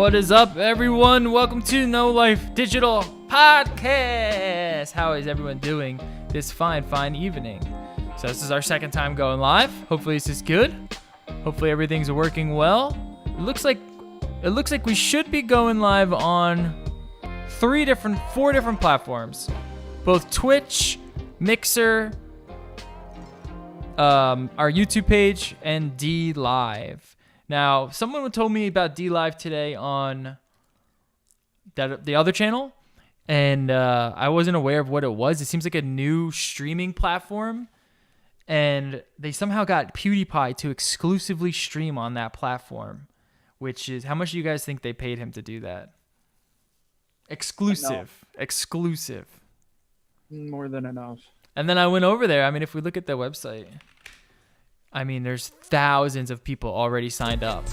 What is up, everyone? Welcome to NoLife Digital Podcast. How is everyone doing this fine evening? So this is our second time going live. Hopefully this is good. Hopefully everything's working well. It looks like we should be going live on four different platforms, both Twitch, Mixer, our YouTube page, and DLive. Now, someone told me about DLive today on the other channel, and I wasn't aware of what it was. It seems like a new streaming platform, and they somehow got PewDiePie to exclusively stream on that platform, which is, how much do you guys think they paid him to do that? Exclusive. More than enough. And then I went over there. I mean, if we look at the website, I mean, there's thousands of people already signed up.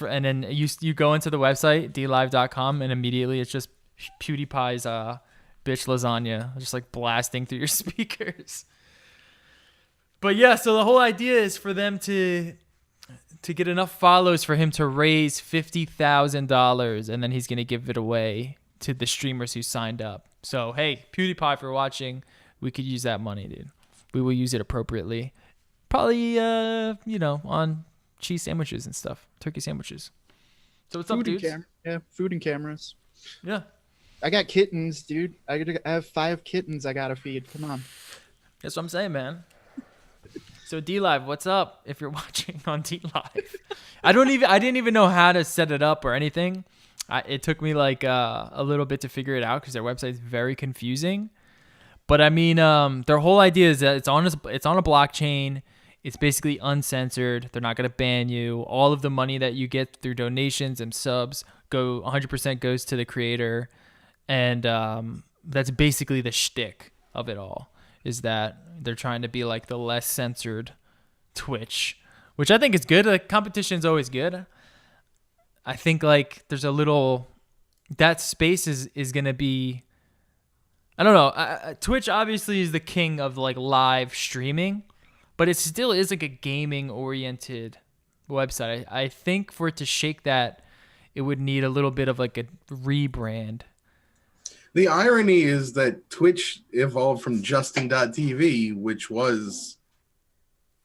And then you go into the website, dlive.com, and immediately it's just PewDiePie's bitch lasagna just like blasting through your speakers. But yeah, so the whole idea is for them to get enough follows for him to raise $50,000, and then he's going to give it away to the streamers who signed up. So, hey, PewDiePie, for watching, we could use that money, dude. We will use it appropriately. Probably, on cheese sandwiches and stuff, turkey sandwiches. So what's up, dudes? Food and cameras. Yeah. I got kittens, dude. I have 5 kittens I gotta feed. Come on. That's what I'm saying, man. So DLive, what's up? If you're watching on DLive, I didn't even know how to set it up or anything. It took me like a little bit to figure it out because their website is very confusing. But I mean, their whole idea is that it's on a blockchain. It's basically uncensored. They're not going to ban you. All of the money that you get through donations and subs 100% goes to the creator. And that's basically the shtick of it all, is that they're trying to be like the less censored Twitch, which I think is good. Like, competition's always good. I think like there's that space is going to be, I don't know. Twitch obviously is the king of like live streaming, but it still is like a gaming oriented website. I think for it to shake that, it would need a little bit of like a rebrand. The irony is that Twitch evolved from Justin.tv, which was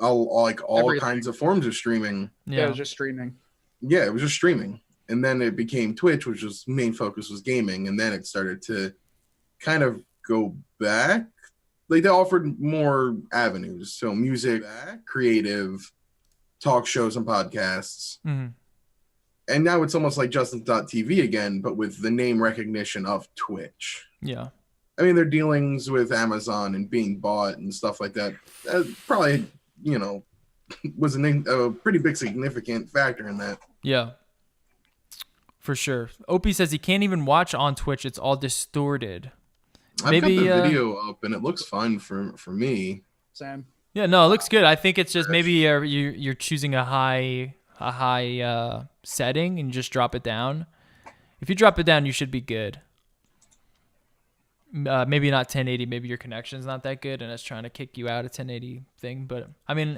all everything. Kinds of forms of streaming. Yeah, it was just streaming. Yeah, it was just streaming. And then it became Twitch, which was main focus was gaming. And then it started to kind of go back. Like, they offered more avenues. So music, creative, talk shows and podcasts. Mm-hmm. And now it's almost like Justin.tv again, but with the name recognition of Twitch. Yeah. I mean, their dealings with Amazon and being bought and stuff like that probably, was a pretty big significant factor in that. Yeah. For sure. Opie says he can't even watch on Twitch. It's all distorted. I've got the video up, and it looks fun for me. Sam. Yeah, no, it looks good. I think it's just maybe you're choosing a high setting and just drop it down. If you drop it down, you should be good. Maybe not 1080. Maybe your connection's not that good, and it's trying to kick you out of 1080 thing. But I mean,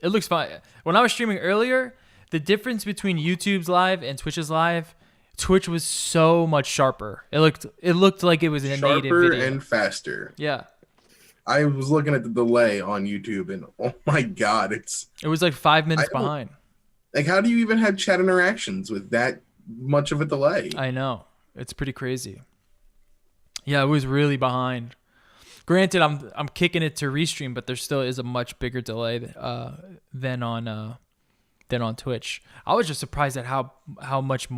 it looks fine. When I was streaming earlier, the difference between YouTube's live and Twitch's live, Twitch was so much sharper. It looked like it was in a native video. Sharper and faster. Yeah. I was looking at the delay on YouTube, and oh my god, it was like 5 minutes behind. Like, how do you even have chat interactions with that much of a delay? I know. It's pretty crazy. Yeah, it was really behind. Granted, I'm kicking it to restream, but there still is a much bigger delay than on Twitch. I was just surprised at how much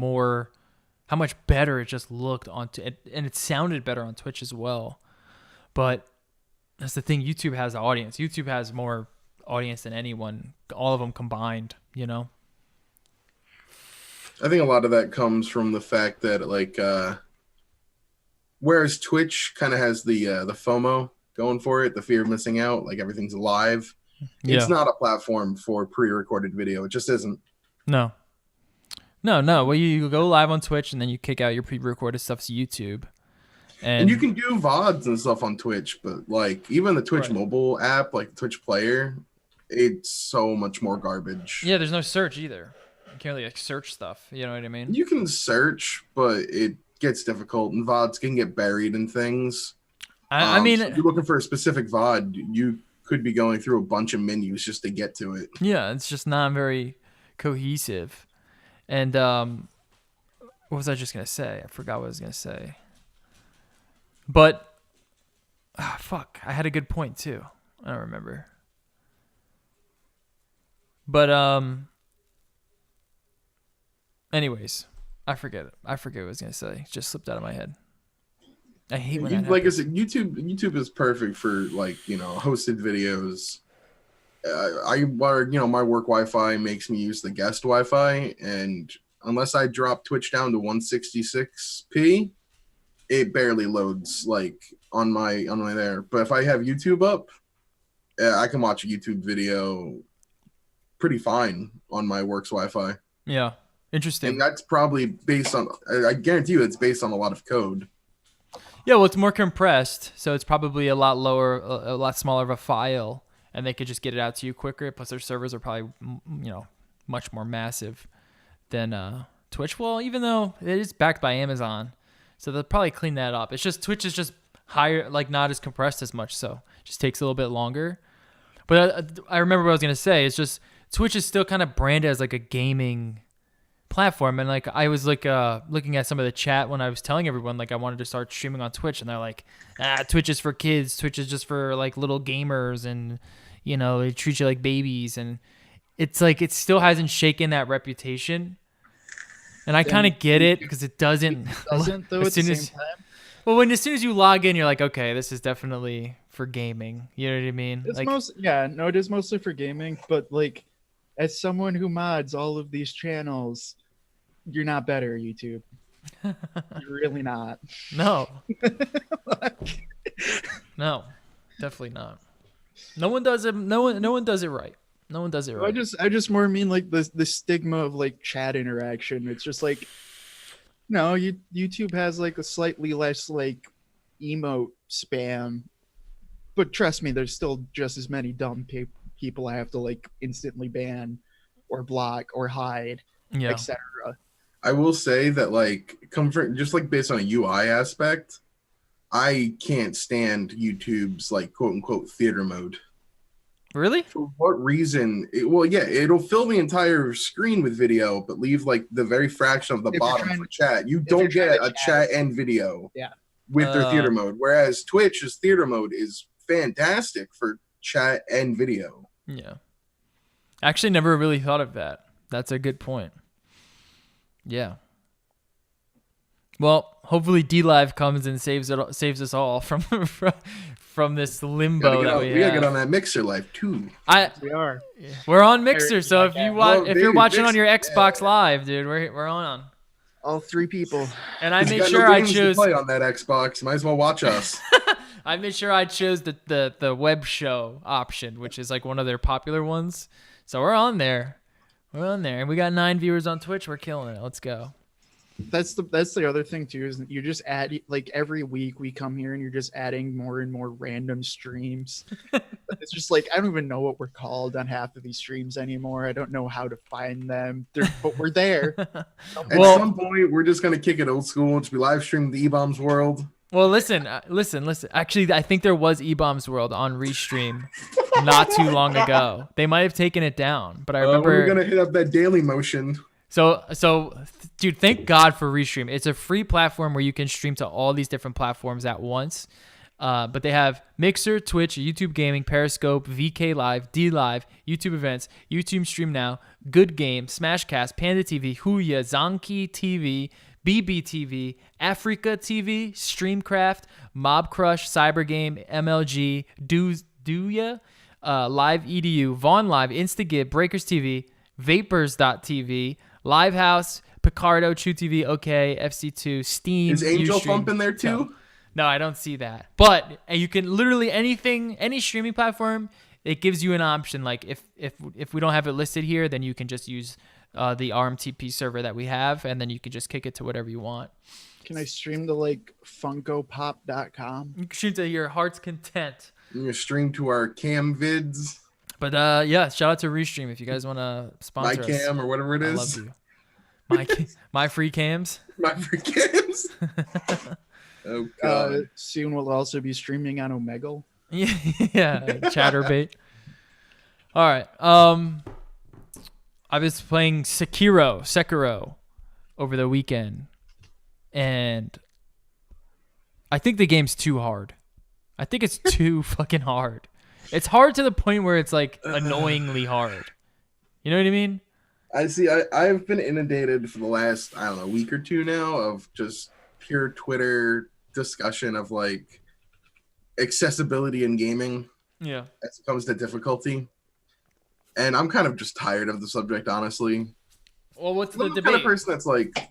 better it just looked and it sounded better on Twitch as well. But that's the thing. YouTube has the audience. YouTube has more audience than anyone, all of them combined, I think a lot of that comes from the fact that, like, whereas Twitch kind of has the FOMO going for it, the fear of missing out, like everything's live. Yeah. It's not a platform for pre-recorded video. It just isn't. No. Well, you go live on Twitch and then you kick out your pre-recorded stuff to YouTube. And you can do VODs and stuff on Twitch, but like even the Twitch mobile app, like the Twitch player, it's so much more garbage. Yeah, there's no search either. You can't really like search stuff. You know what I mean? You can search, but it gets difficult, and VODs can get buried in things. I mean, so if you're looking for a specific VOD, you could be going through a bunch of menus just to get to it. yeah, it's just not very cohesive. And what was I just gonna say? I forgot what I was gonna say. But fuck, I had a good point too. I don't remember. But anyways, I forget it. I forget what I was gonna say. It just slipped out of my head. I hate when that Like I happens. said, YouTube is perfect for like hosted videos. My work Wi-Fi makes me use the guest Wi-Fi, and unless I drop Twitch down to 166p, it barely loads like on my there. But if I have YouTube up, I can watch a YouTube video pretty fine on my work's Wi-Fi. Yeah, interesting. And that's probably based on, I guarantee you it's based on a lot of code. Yeah, well, it's more compressed, so it's probably a lot lower, a lot smaller of a file, and they could just get it out to you quicker. Plus, their servers are probably, much more massive than Twitch. Well, even though it is backed by Amazon, so they'll probably clean that up. It's just Twitch is just higher, like not as compressed as much, so it just takes a little bit longer. But I remember what I was gonna say. It's just Twitch is still kind of branded as like a gaming platform, and like I was like looking at some of the chat when I was telling everyone like I wanted to start streaming on Twitch, and they're like, Twitch is for kids, Twitch is just for like little gamers, and they treat you like babies, and it's like it still hasn't shaken that reputation, and I kind of get it because it doesn't. It doesn't though. At the same time, well, as soon as you log in, you're like, okay, this is definitely for gaming. You know what I mean? it's Like, it is mostly for gaming, but like as someone who mods all of these channels, you're not better, YouTube. You're really not. no, no, definitely not. No one does it. No one does it right. No one does it right. I just more mean like the stigma of like chat interaction. It's just like, no, YouTube has like a slightly less like emote spam, but trust me, there's still just as many dumb people I have to like instantly ban or block or hide, Yeah. etc. I will say that like just like based on a UI aspect, I can't stand YouTube's like quote unquote theater mode. Really? For what reason? It'll fill the entire screen with video, but leave like the very fraction of the bottom for chat. You don't get a chat and video with their theater mode. Whereas Twitch's theater mode is fantastic for chat and video. Yeah. Actually, never really thought of that. That's a good point. Yeah. Well, hopefully DLive comes and saves us all from this limbo that we gotta get on that Mixer life too. We are. We're on Mixer, so if you're watching on your Mixer, Xbox Live, dude, we're on. All three people. And I made got sure no I games to chose. play on that Xbox. Might as well watch us. I made sure I chose the web show option, which is like one of their popular ones. So we're on there. And we got 9 viewers on Twitch. We're killing it. Let's go. That's the other thing too, is that you just add like every week we come here and you're just adding more and more random streams. It's just like I don't even know what we're called on half of these streams anymore. I don't know how to find them. But we're there. At some point, we're just gonna kick it old school and just be live streaming the E-Bombs World. Well, listen. Actually, I think there was E-Bombs World on Restream not too long ago. They might have taken it down, but I remember we're gonna hit up that Daily Motion. So, dude, thank God for Restream. It's a free platform where you can stream to all these different platforms at once. But they have Mixer, Twitch, YouTube Gaming, Periscope, VK Live, DLive, YouTube Events, YouTube Stream Now, Good Game, Smashcast, Panda TV, Huya, Zonky TV, BBTV, Africa TV, Streamcraft, Mob Crush, Cybergame, MLG, Dooya, Live EDU, Vaughn Live, Instagib, Breakers TV, Vapors.tv, Livehouse, Picardo, True TV, OK, FC2, Steam. Is Angel Ustream, Thump in there too? No, I don't see that. But you can literally any streaming platform, it gives you an option. Like if we don't have it listed here, then you can just use the RMTP server that we have, and then you can just kick it to whatever you want. Can I stream to like funkopop.com? You can stream to your heart's content. You can stream to our cam vids. But yeah, shout out to Restream if you guys want to My sponsor us. cam or whatever it I is. love you. My free cams. My free cams. Oh god. Soon we'll also be streaming on Omegle. Yeah, chatterbait. All right. I was playing Sekiro over the weekend, and I think the game's too hard. I think it's too fucking hard. It's hard to the point where it's like annoyingly hard. You know what I mean? I see. I've been inundated for the last, I don't know, week or two now of just pure Twitter discussion of like accessibility in gaming Yeah. as it comes to difficulty. And I'm kind of just tired of the subject, honestly. Well, what's I'm the the debate? kind of person that's like,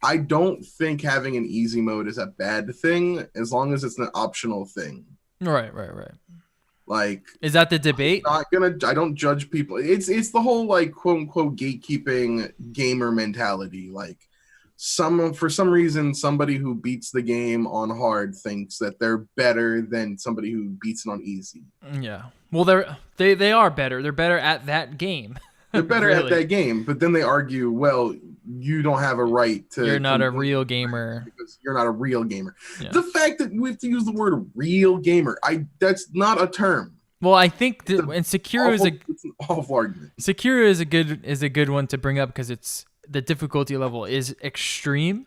I don't think having an easy mode is a bad thing as long as it's an optional thing. Right. Like, Is that the debate? I don't judge people. It's the whole like quote unquote gatekeeping gamer mentality. Like, for some reason somebody who beats the game on hard thinks that they're better than somebody who beats it on easy. Yeah. Well, they are better. They're better at that game. They're better Really. at that game, but then they argue, well, you don't have a right to. You're not a real gamer. Because you're not a real gamer. Yeah. The fact that we have to use the word real gamer, that's not a term. Well, I think that, and Sekiro It's an awful argument. Sekiro is a good one to bring up because the difficulty level is extreme,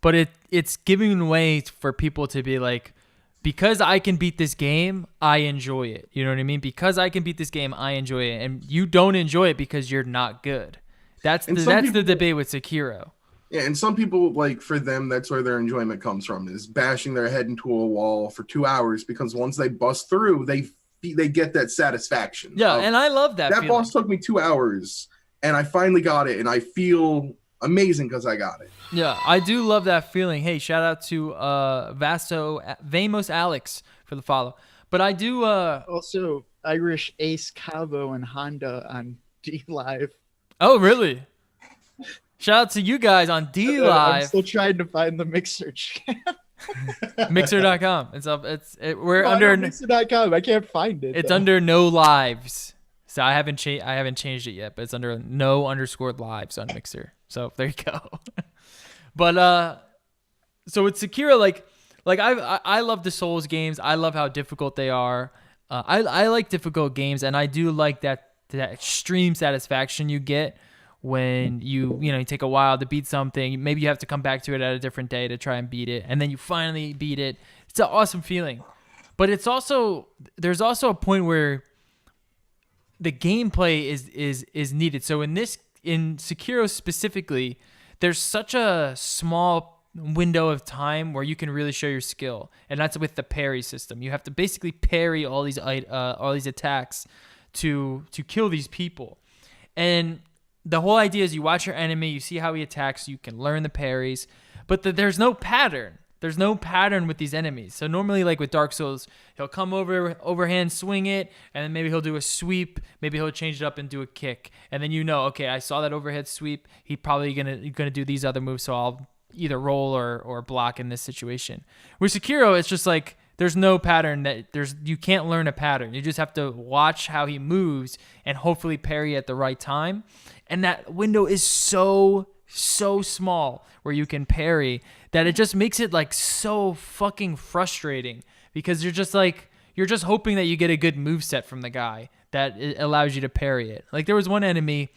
but it's giving way for people to be like, because I can beat this game, I enjoy it. You know what I mean? Because I can beat this game, I enjoy it, and you don't enjoy it because you're not good. That's the debate with Sekiro. Yeah, and some people, like, for them, that's where their enjoyment comes from, is bashing their head into a wall for 2 hours because once they bust through, they get that satisfaction. Yeah, and I love that feeling. Boss took me 2 hours, and I finally got it, and I feel amazing because I got it. Yeah, I do love that feeling. Hey, shout out to Vamos Alex for the follow. But I do Also, Irish Ace Cabo and Honda on D Live. Oh, really? Shout out to you guys on D I'm Live. still trying to find the Mixer chat. Mixer.com. It's up. We're No, under Mixer.com. I can't find it. It's though. under no lives. So I haven't changed it yet, but it's under no_lives on Mixer. So there you go. But so with Sekiro, like I love the Souls games. I love how difficult they are. I like difficult games, and I do like that extreme satisfaction you get when you take a while to beat something. Maybe you have to come back to it at a different day to try and beat it, and then you finally beat it. It's an awesome feeling. But there's also a point where the gameplay is needed. So in Sekiro specifically, there's such a small window of time where you can really show your skill, and that's with the parry system. You have to basically parry all these attacks to kill these people. And the whole idea is you watch your enemy, you see how he attacks, you can learn the parries, but there's no pattern. There's no pattern with these enemies. So normally, like with Dark Souls, he'll come overhand, swing it, and then maybe he'll do a sweep. Maybe he'll change it up and do a kick. And then okay, I saw that overhead sweep. He probably gonna do these other moves, so I'll either roll or block in this situation. With Sekiro, it's just like there's no pattern. You can't learn a pattern. You just have to watch how he moves and hopefully parry at the right time. And that window is so small where you can parry that it just makes it like so fucking frustrating, because you're just hoping that you get a good move set from the guy that it allows you to parry it. Like there was one enemy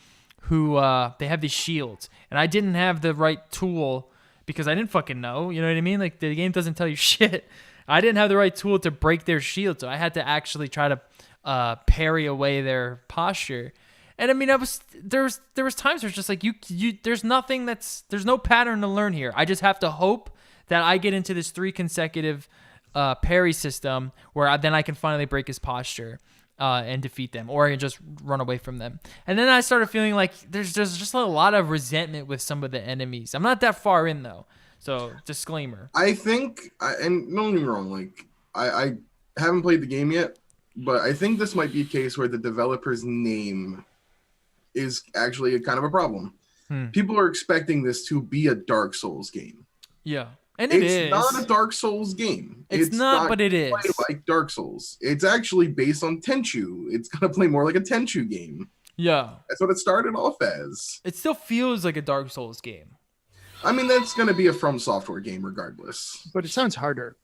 who they have these shields, and I didn't have the right tool because I didn't fucking know. You know what I mean? Like the game doesn't tell you shit. I didn't have the right tool to break their shield, so I had to actually try to parry away their posture. And I mean, there was times where it's just like there's no pattern to learn here. I just have to hope that I get into this 3 consecutive parry system where then I can finally break his posture and defeat them, or I can just run away from them. And then I started feeling like there's just a lot of resentment with some of the enemies. I'm not that far in though, so disclaimer. I think, and don't get me wrong, like I haven't played the game yet, but I think this might be a case where the developer's name is actually a kind of a problem. People are expecting this to be a Dark Souls game. Yeah. And it It's not a is. Dark Souls game. It's not, but it play is. like Dark Souls. It's actually based on Tenchu. It's gonna play more like a Tenchu game. Yeah. That's what it started off as. It still feels like a Dark Souls game. I mean, that's gonna be a From Software game regardless. But it sounds harder.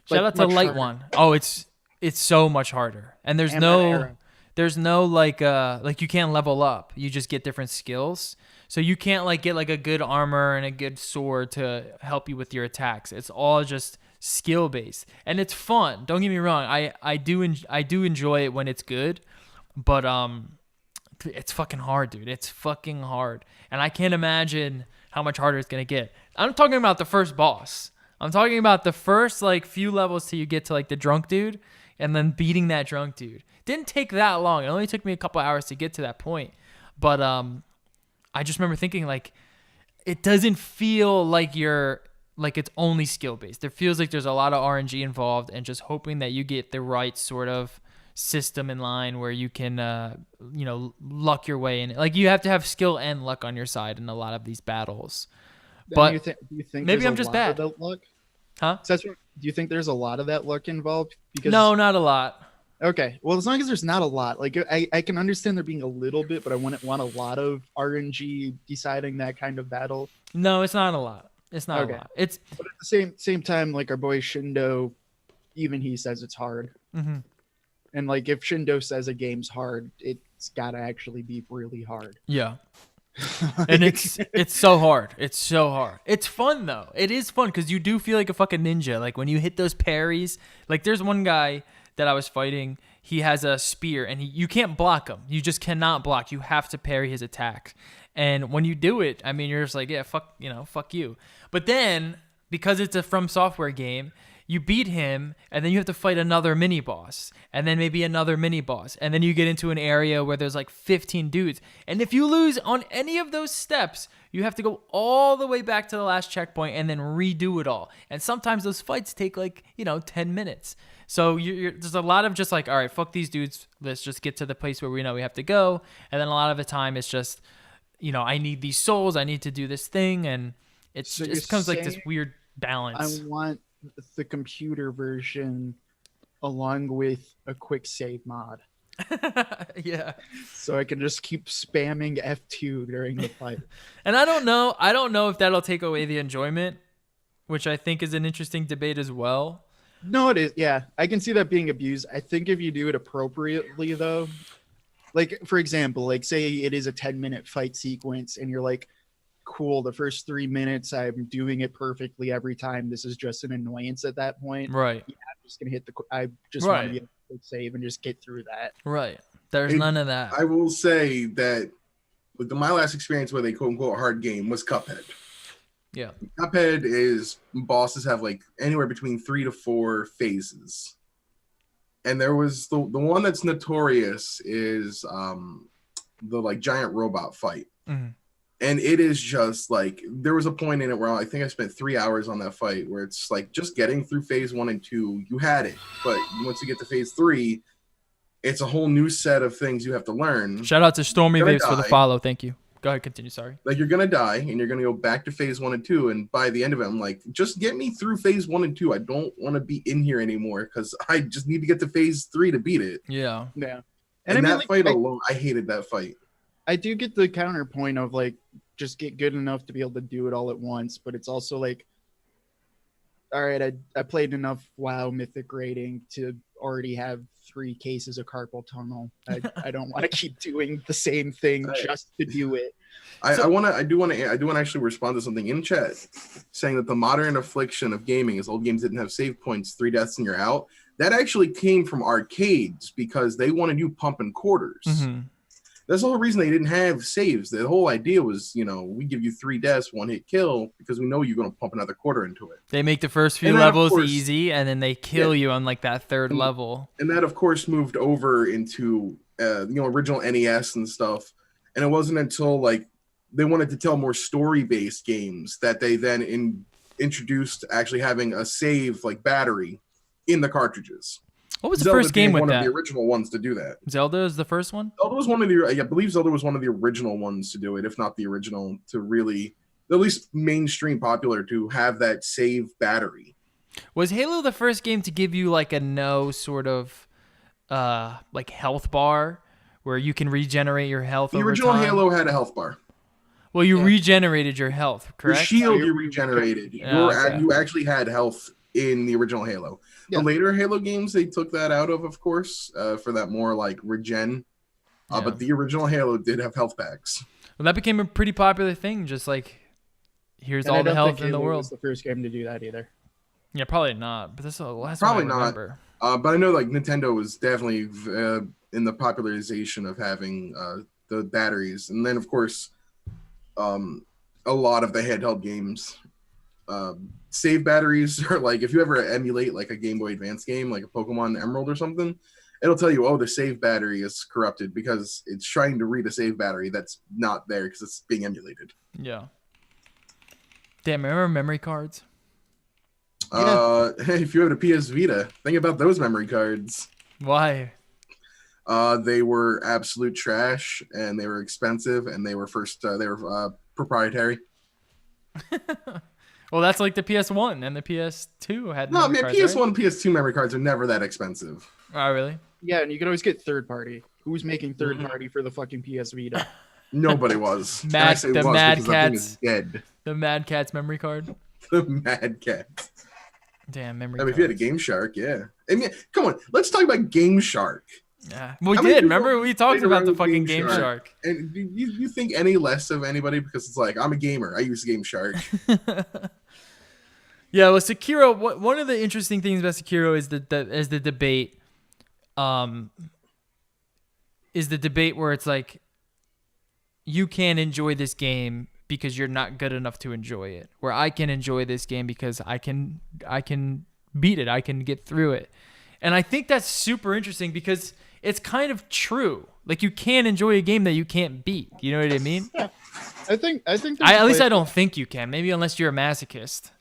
Shout Like, out to much Light harder. One. Oh, it's so much harder. And there's And no that arrow. there's no like you can't level up. You just get different skills. So you can't like get like a good armor and a good sword to help you with your attacks. It's all just skill based. And it's fun. Don't get me wrong. I do enjoy it when it's good, but it's fucking hard, dude. It's fucking hard. And I can't imagine how much harder it's going to get. I'm talking about the first boss. I'm talking about the first like few levels till you get to like the drunk dude and then beating that drunk dude. Didn't take that long. It only took me a couple hours to get to that point. But I just remember thinking like it doesn't feel like it's only skill based. It feels like there's a lot of RNG involved and just hoping that you get the right sort of system in line where you can luck your way in. Like you have to have skill and luck on your side in a lot of these battles. But do you think maybe there's I'm a just lot bad. of that luck? Huh? So do you think there's a lot of that luck involved? Because No, not a lot. Okay, well, as long as there's not a lot, like I can understand there being a little bit, but I wouldn't want a lot of RNG deciding that kind of battle. No, it's not a lot. It's not Okay. a lot. It's But at the same time, like our boy Shindo, even he says it's hard. mhm. And like if Shindo says a game's hard, it's gotta actually be really hard. Yeah. And it's so hard. It's so hard. It's fun though. It is fun because you do feel like a fucking ninja. Like when you hit those parries. Like there's one guy that I was fighting. He has a spear and you can't block him. You just cannot block. You have to parry his attack. And when you do it, I mean, you're just like, yeah, fuck you. But then because it's a From Software game, you beat him, and then you have to fight another mini boss, and then maybe another mini boss, and then you get into an area where there's like 15 dudes. And if you lose on any of those steps, you have to go all the way back to the last checkpoint and then redo it all. And sometimes those fights take like 10 minutes. So there's a lot of just like, all right, fuck these dudes. Let's just get to the place where we know we have to go. And then a lot of the time it's just, I need these souls. I need to do this thing, and it So just you're comes like this saying weird balance. I want the computer version along with a quick save mod, Yeah. so I can just keep spamming F2 during the fight. And I don't know if that'll take away the enjoyment, which I think is an interesting debate as well. No, it is. Yeah, I can see that being abused. I think if you do it appropriately, though, like for example, like say it is a 10-minute fight sequence, and you're like, cool, the first 3 minutes I'm doing it perfectly every time. This is just an annoyance at that point. Right. I'm just gonna hit I just want to Right. be able to quick save and just get through that. Right. There's It- none of that. I will say that with my last experience with a quote unquote hard game was Cuphead. Yeah. Cuphead is bosses have like anywhere between 3 to 4 phases. And there was the one that's notorious is the like giant robot fight. Mhm. And it is just like there was a point in it where I think I spent 3 hours on that fight where it's like just getting through phase 1 and 2, you had it. But once you get to phase 3, it's a whole new set of things you have to learn. Shout out to Stormy Gonna Waves for the die. follow. Thank you. Go ahead, continue. Sorry. Like you're gonna die and you're gonna go back to phase 1 and 2, and by the end of it I'm like, just get me through phase 1 and 2. I don't want to be in here anymore because I just need to get to phase 3 to beat it. Yeah. Yeah, And I mean, that like, fight alone, I hated that fight. I do get the counterpoint of like just get good enough to be able to do it all at once, but it's also like, all right, I played enough WoW Mythic rating to already have 3 cases of carpal tunnel. I don't want to keep doing the same thing just to do it. I do want to actually respond to something in chat saying that the modern affliction of gaming is old games didn't have save points, 3 deaths and you're out. That actually came from arcades because they wanted you pumping quarters. Mm-hmm. That's the whole reason they didn't have saves. The whole idea was, we give you 3 deaths, 1 hit kill, because we know you're going to pump another quarter into it. They make the first few And then, of levels course- easy, and then they kill you on like that third level. And that, of course, moved over into, original NES and stuff. And it wasn't until, like, they wanted to tell more story-based games that they then introduced actually having a save, like, battery in the cartridges. What was the Zelda first game being with one that? of the original ones to do that. Zelda is the first one? Zelda was one of the, I believe Zelda was one of the original ones to do it, if not the original, to really at least mainstream popular to have that save battery. Was Halo the first game to give you like a no sort of like health bar where you can regenerate your health The over original time? Halo had a health bar. Well, you regenerated your health, Your correct? shield you regenerated. Okay. You actually had health in the original Halo. Yeah. The later Halo games, they took that out of course, for that more like regen. Yeah. But the original Halo did have health packs. Well, that became a pretty popular thing. Just like, here's And all I the don't health think in the Halo world. was the first game to do that either. Yeah, probably not. But that's the last Probably one I not. remember. But I know like Nintendo was definitely in the popularization of having the batteries, and then of course, a lot of the handheld games save batteries are like if you ever emulate like a Game Boy Advance game, like a Pokemon Emerald or something, it'll tell you, oh, the save battery is corrupted because it's trying to read a save battery that's not there because it's being emulated. Yeah. Damn, remember memory cards? If you had a PS Vita, think about those memory cards. Why? They were absolute trash, and they were expensive, and they were proprietary. Well, that's like the PS1 and the PS2 had No, memory man, cards, PS1 and PS2 memory cards are never that expensive. right? Oh, really? Yeah, and you can always get third party. Who's making third party for the fucking PS Vita? Nobody was. And I Mad, say the was Mad because that thing is Cats. dead. The Mad Catz memory card. The Mad Cat. Damn, memory I mean, if cards. you had a Game Shark, yeah. I mean, come on, let's talk about Game Shark. Yeah. We How many did. people Remember? We talked played about around the with fucking Game Game Shark? Shark. And do you think any less of anybody because it's like, I'm a gamer, I use Game Shark. Yeah, well, Sekiro. One of the interesting things about Sekiro is the debate. Is the debate where it's like, you can't enjoy this game because you're not good enough to enjoy it. Where I can enjoy this game because I can beat it. I can get through it. And I think that's super interesting because it's kind of true. Like, you can't enjoy a game that you can't beat. You know what I mean? Yeah. I think there's At a least place- I don't think you can. Maybe unless you're a masochist.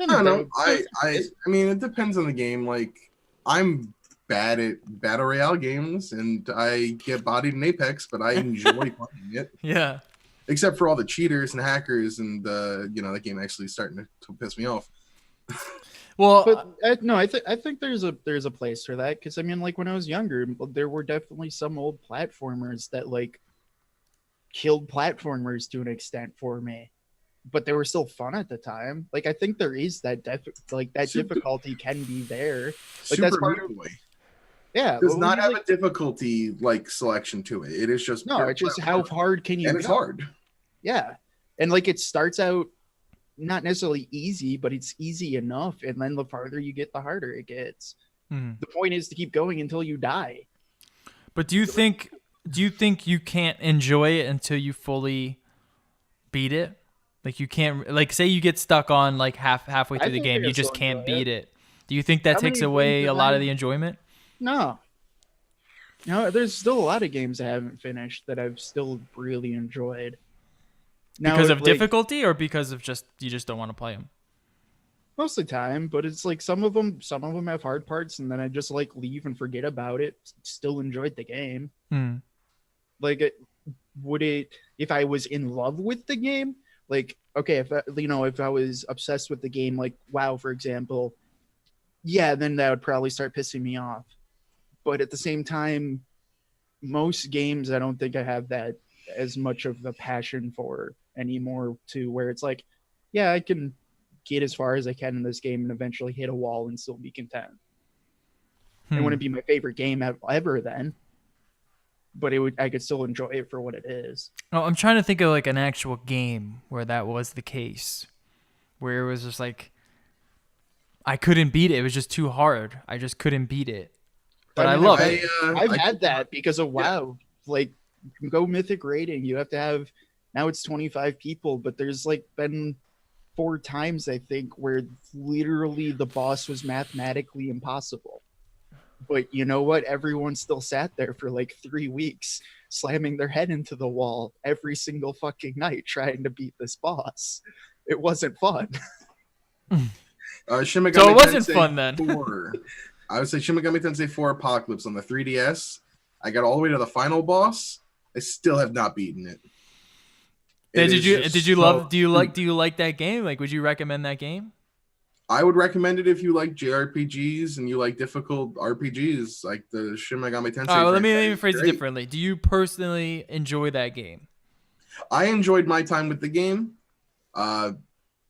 I don't know. I mean, it depends on the game. Like, I'm bad at battle royale games, and I get bodied in Apex, but I enjoy playing it. Yeah. Except for all the cheaters and hackers, and that game actually starting to piss me off. Well, But no, I think there's a place for that because I mean, like when I was younger, there were definitely some old platformers that like killed platformers to an extent for me, but they were still fun at the time. Like I think there is that difficulty can be there. Like that's Super part Meat of Boy yeah. does but not when have you, a difficulty like selection to it. It is just no, pure it's just platform. how hard can you and it's go? hard. Yeah, and like it starts out not necessarily easy, but it's easy enough, and then the farther you get, the harder it gets. mhm. The point is to keep going until you die. But do you think you can't enjoy it until you fully beat it? Like you can't, like say you get stuck on like halfway I through the think game, you you can just still can't enjoy beat it. Do you think that How takes many away games a have lot I- of the enjoyment? No. No, there's still a lot of games I haven't finished that I've still really enjoyed. Now, Because of like, difficulty or because of you just don't want to play them? most of the time, but it's like some of them have hard parts, and then I just like leave and forget about it. Still enjoyed the game. Hmm. Like, if I was in love with the game, like okay, if I was obsessed with the game, like WoW, for example, yeah, then that would probably start pissing me off. But at the same time, most games I don't think I have that as much of the passion for anymore, to where it's like, yeah, I can get as far as I can in this game and eventually hit a wall and still be content. It wouldn't be my favorite game ever then, but I could still enjoy it for what it is. Oh, I'm trying to think of like an actual game where that was the case, where it was just like I couldn't beat it. It was just too hard. I just couldn't beat it. But I mean, love it. I've had that because of WoW. Like, go mythic rating, you have to have, now it's 25 people, but there's like been 4 times I think where literally the boss was mathematically impossible. But you know what? Everyone still sat there for like 3 weeks, slamming their head into the wall every single fucking night trying to beat this boss. It wasn't fun. Shin Megami So it wasn't Tensei fun then. 4. I would say Shin Megami Tensei 4 Apocalypse on the 3DS. I got all the way to the final boss. I still have not beaten it. It Did is you just did you so love do you creepy. like that game? Like would you recommend that game? I would recommend it if you like JRPGs and you like difficult RPGs, like the Shin Megami Tensei All right, well franchise. let me Is phrase it great. differently. Do you personally enjoy that game? I enjoyed my time with the game. Uh,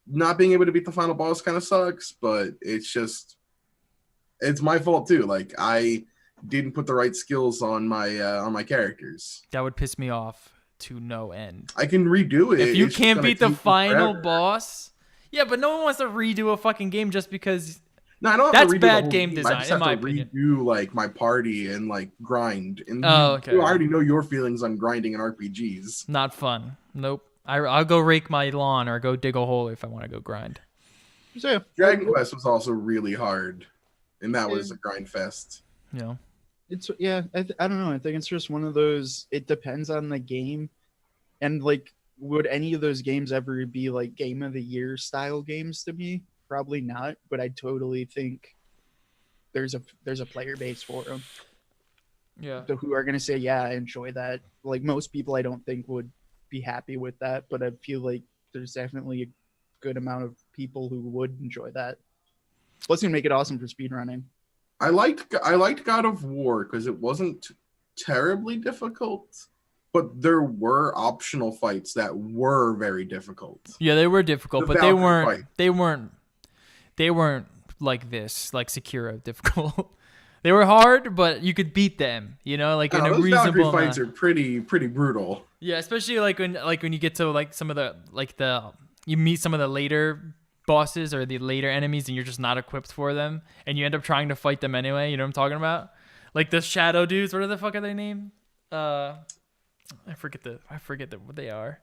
not being able to beat the final boss kind of sucks, but it's my fault too. Like I didn't put the right skills on my characters. That would piss me off to no end. I can redo it. If you It's just can't gonna beat the take me final forever. boss, yeah, but no one wants to redo a fucking game just because. No, I don't have That's to redo bad the whole game I design, just in have my to opinion. redo like my party and like grind. And Oh, you, okay. you already know your feelings on grinding in RPGs. Not fun. Nope. I'll go rake my lawn or go dig a hole if I want to go grind. So yeah, Dragon Quest was also really hard, and that was a grind fest. You know. it's I don't know. I think it's just one of those. It depends on the game, and like, would any of those games ever be like game of the year style games to me? Probably not. But I totally think there's a player base for them. Yeah. So who are gonna say, yeah, I enjoy that. Like most people, I don't think would be happy with that, but I feel like there's definitely a good amount of people who would enjoy that. Plus, you make it awesome for speedrunning. I liked God of War because it wasn't terribly difficult, but there were optional fights that were very difficult. Yeah, they were difficult, The but they Valkyrie weren't. fight. They weren't like this, like Sekiro difficult. They were hard, but you could beat them. You know, like in a Those Valkyrie reasonable fights amount. are pretty brutal. Yeah, especially like when you get to like some of the you meet some of the later bosses or the later enemies and you're just not equipped for them and you end up trying to fight them anyway. You know what I'm talking about? Like the shadow dudes. What the fuck are they named? I forget what they are.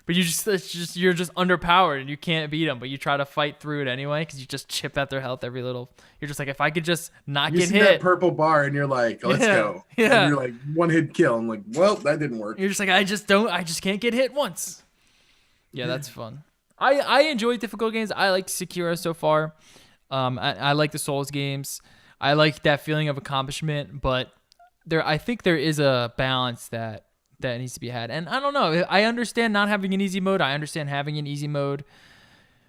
But you're just underpowered and you can't beat them, but you try to fight through it anyway because you just chip at their health every little. You're just like, if I could just not You get see that hit. purple bar and you're like, let's Yeah, go. yeah. And you're like, one hit kill. I'm like, well, that didn't work. You're just like, I just can't get hit once. Yeah, that's fun. I enjoy difficult games. I like Sekiro so far. I like the Souls games. I like that feeling of accomplishment, but I think there is a balance that needs to be had. And I don't know. I understand not having an easy mode. I understand having an easy mode,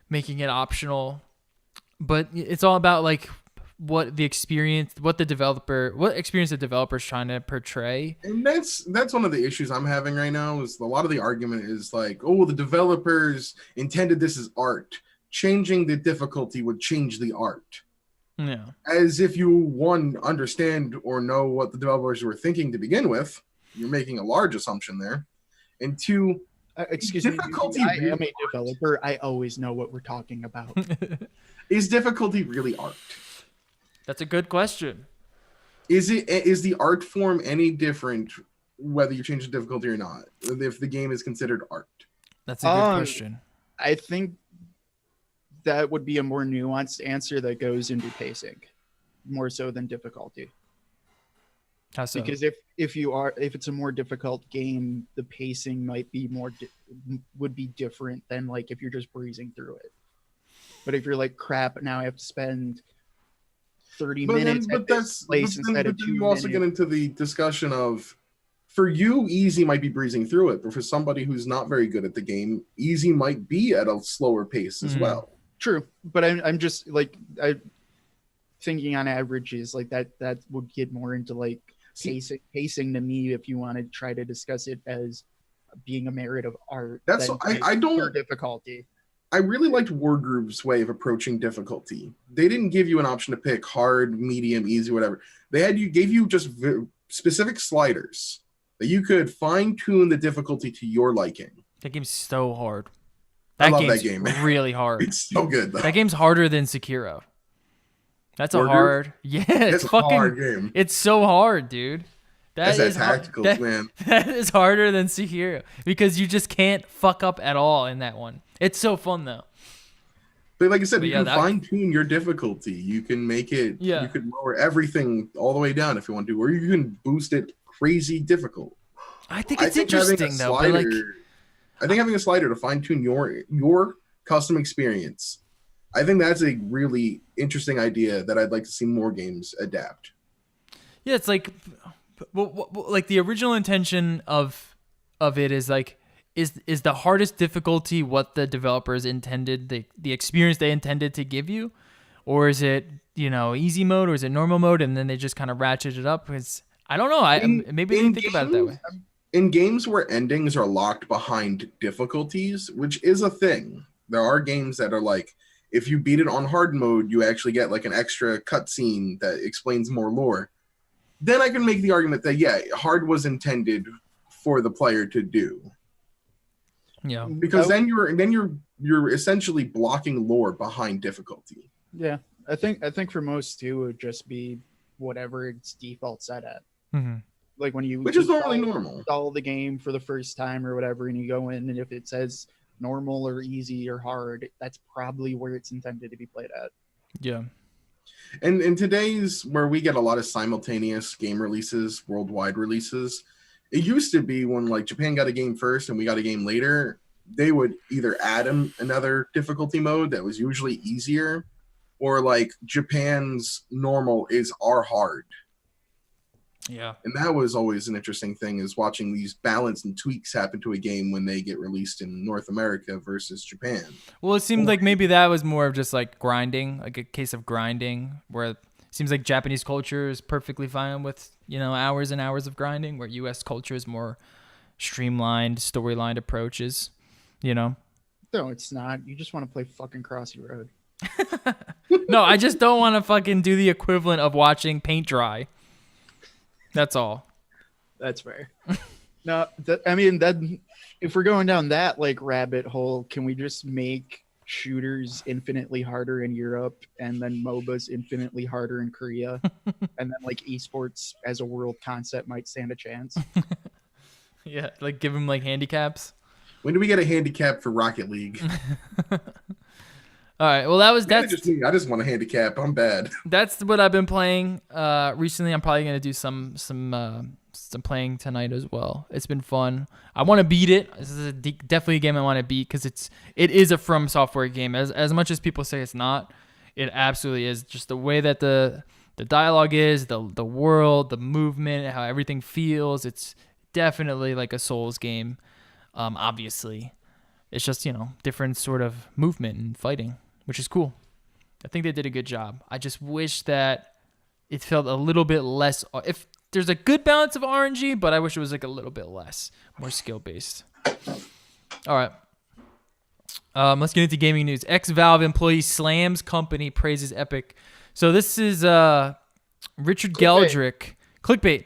making it optional. But it's all about like what experience the developer's trying to portray. And that's one of the issues I'm having right now is a lot of the argument is like, oh, the developers intended this as art. Changing the difficulty would change the art. Yeah. As if you, one, understand or know what the developers were thinking to begin with. You're making a large assumption there. And two, Excuse me, difficulty I am really a art? developer. I always know what we're talking about. Is difficulty really art? That's a good question. Is the art form any different whether you change the difficulty or not? If the game is considered art? That's a good question. I think that would be a more nuanced answer that goes into pacing, more so than difficulty. How so? Because if it's a more difficult game, the pacing might be would be different than like if you're just breezing through it. But if you're like, crap, now I have to spend 30 minutes at this place instead of 2 you also get minutes. into the discussion of, for you, easy might be breezing through it, but for somebody who's not very good at the game, easy might be at a slower pace as well. True, but I'm just like thinking on averages like that would get more into like pacing to me if you want to try to discuss it as being a merit of art. That's I don't difficulty. I really liked Wargroup's way of approaching difficulty. They didn't give you an option to pick hard, medium, easy, whatever. Gave you just specific sliders that you could fine tune the difficulty to your liking. That game's so hard. I love that game. Really hard. It's so good though. That game's harder than Sekiro. That's a Wargroup? hard. Yeah, it's a fucking hard game. It's so hard, dude. That's that tactical, man. That is harder than Sekiro because you just can't fuck up at all in that one. It's so fun though. But like I said, But you yeah, can fine tune your difficulty. You can make it. Yeah. You could lower everything all the way down if you want to, or you can boost it crazy difficult. I think it's having a interesting though. But like, I think having a slider to fine tune your custom experience, I think that's a really interesting idea that I'd like to see more games adapt. yeah, it's like, like the original intention of it is like is the hardest difficulty what the developers intended, the experience they intended to give you, or is it, you know, easy mode, or is it normal mode, and then they just kind of ratchet it up? Because I don't know. Maybe they think about it that way. In games where endings are locked behind difficulties, which is a thing, there are games that are like, if you beat it on hard mode, you actually get like an extra cutscene that explains more lore. Then I can make the argument that, yeah, hard was intended for the player to do. Yeah. Because then you're essentially blocking lore behind difficulty. Yeah, I think for most too, it would just be whatever it's default set at. Mm-hmm. Like when you which is normally normal. Install the game for the first time or whatever, and you go in, and if it says normal or easy or hard, that's probably where it's intended to be played at. Yeah. And in today's, where we get a lot of simultaneous game releases, worldwide releases, it used to be when like Japan got a game first and we got a game later, they would either add another difficulty mode that was usually easier, or like Japan's normal is our hard. Yeah. And that was always an interesting thing, is watching these balance and tweaks happen to a game when they get released in North America versus Japan. Well, it seemed like maybe that was more of just like grinding, like a case of grinding, where it seems like Japanese culture is perfectly fine with, you know, hours and hours of grinding, where US culture is more streamlined, storyline approaches, you know? No, it's not. You just want to play fucking Crossy Road. No, I just don't want to fucking do the equivalent of watching paint dry. That's all. That's fair. No, I mean, that if we're going down that like rabbit hole, can we just make shooters infinitely harder in Europe, and then MOBAs infinitely harder in Korea, and then like esports as a world concept might stand a chance? Yeah, like give them like handicaps. When do we get a handicap for Rocket League? All right. Well, that's I just want a handicap. I'm bad. That's what I've been playing recently. I'm probably gonna do some playing tonight as well. It's been fun. I want to beat it. This is definitely a game I want to beat, because it is a From Software game. As much as people say it's not, it absolutely is. Just the way that the dialogue is, the world, the movement, how everything feels. It's definitely like a Souls game. Obviously, it's just, you know, different sort of movement and fighting, which is cool. I think they did a good job. I just wish that it felt a little bit less. If there's a good balance of RNG, but I wish it was like a little bit less, more skill based. All right. Let's get into gaming news. Ex-Valve employee slams company, praises Epic. So this is Richard Geldrick. Clickbait.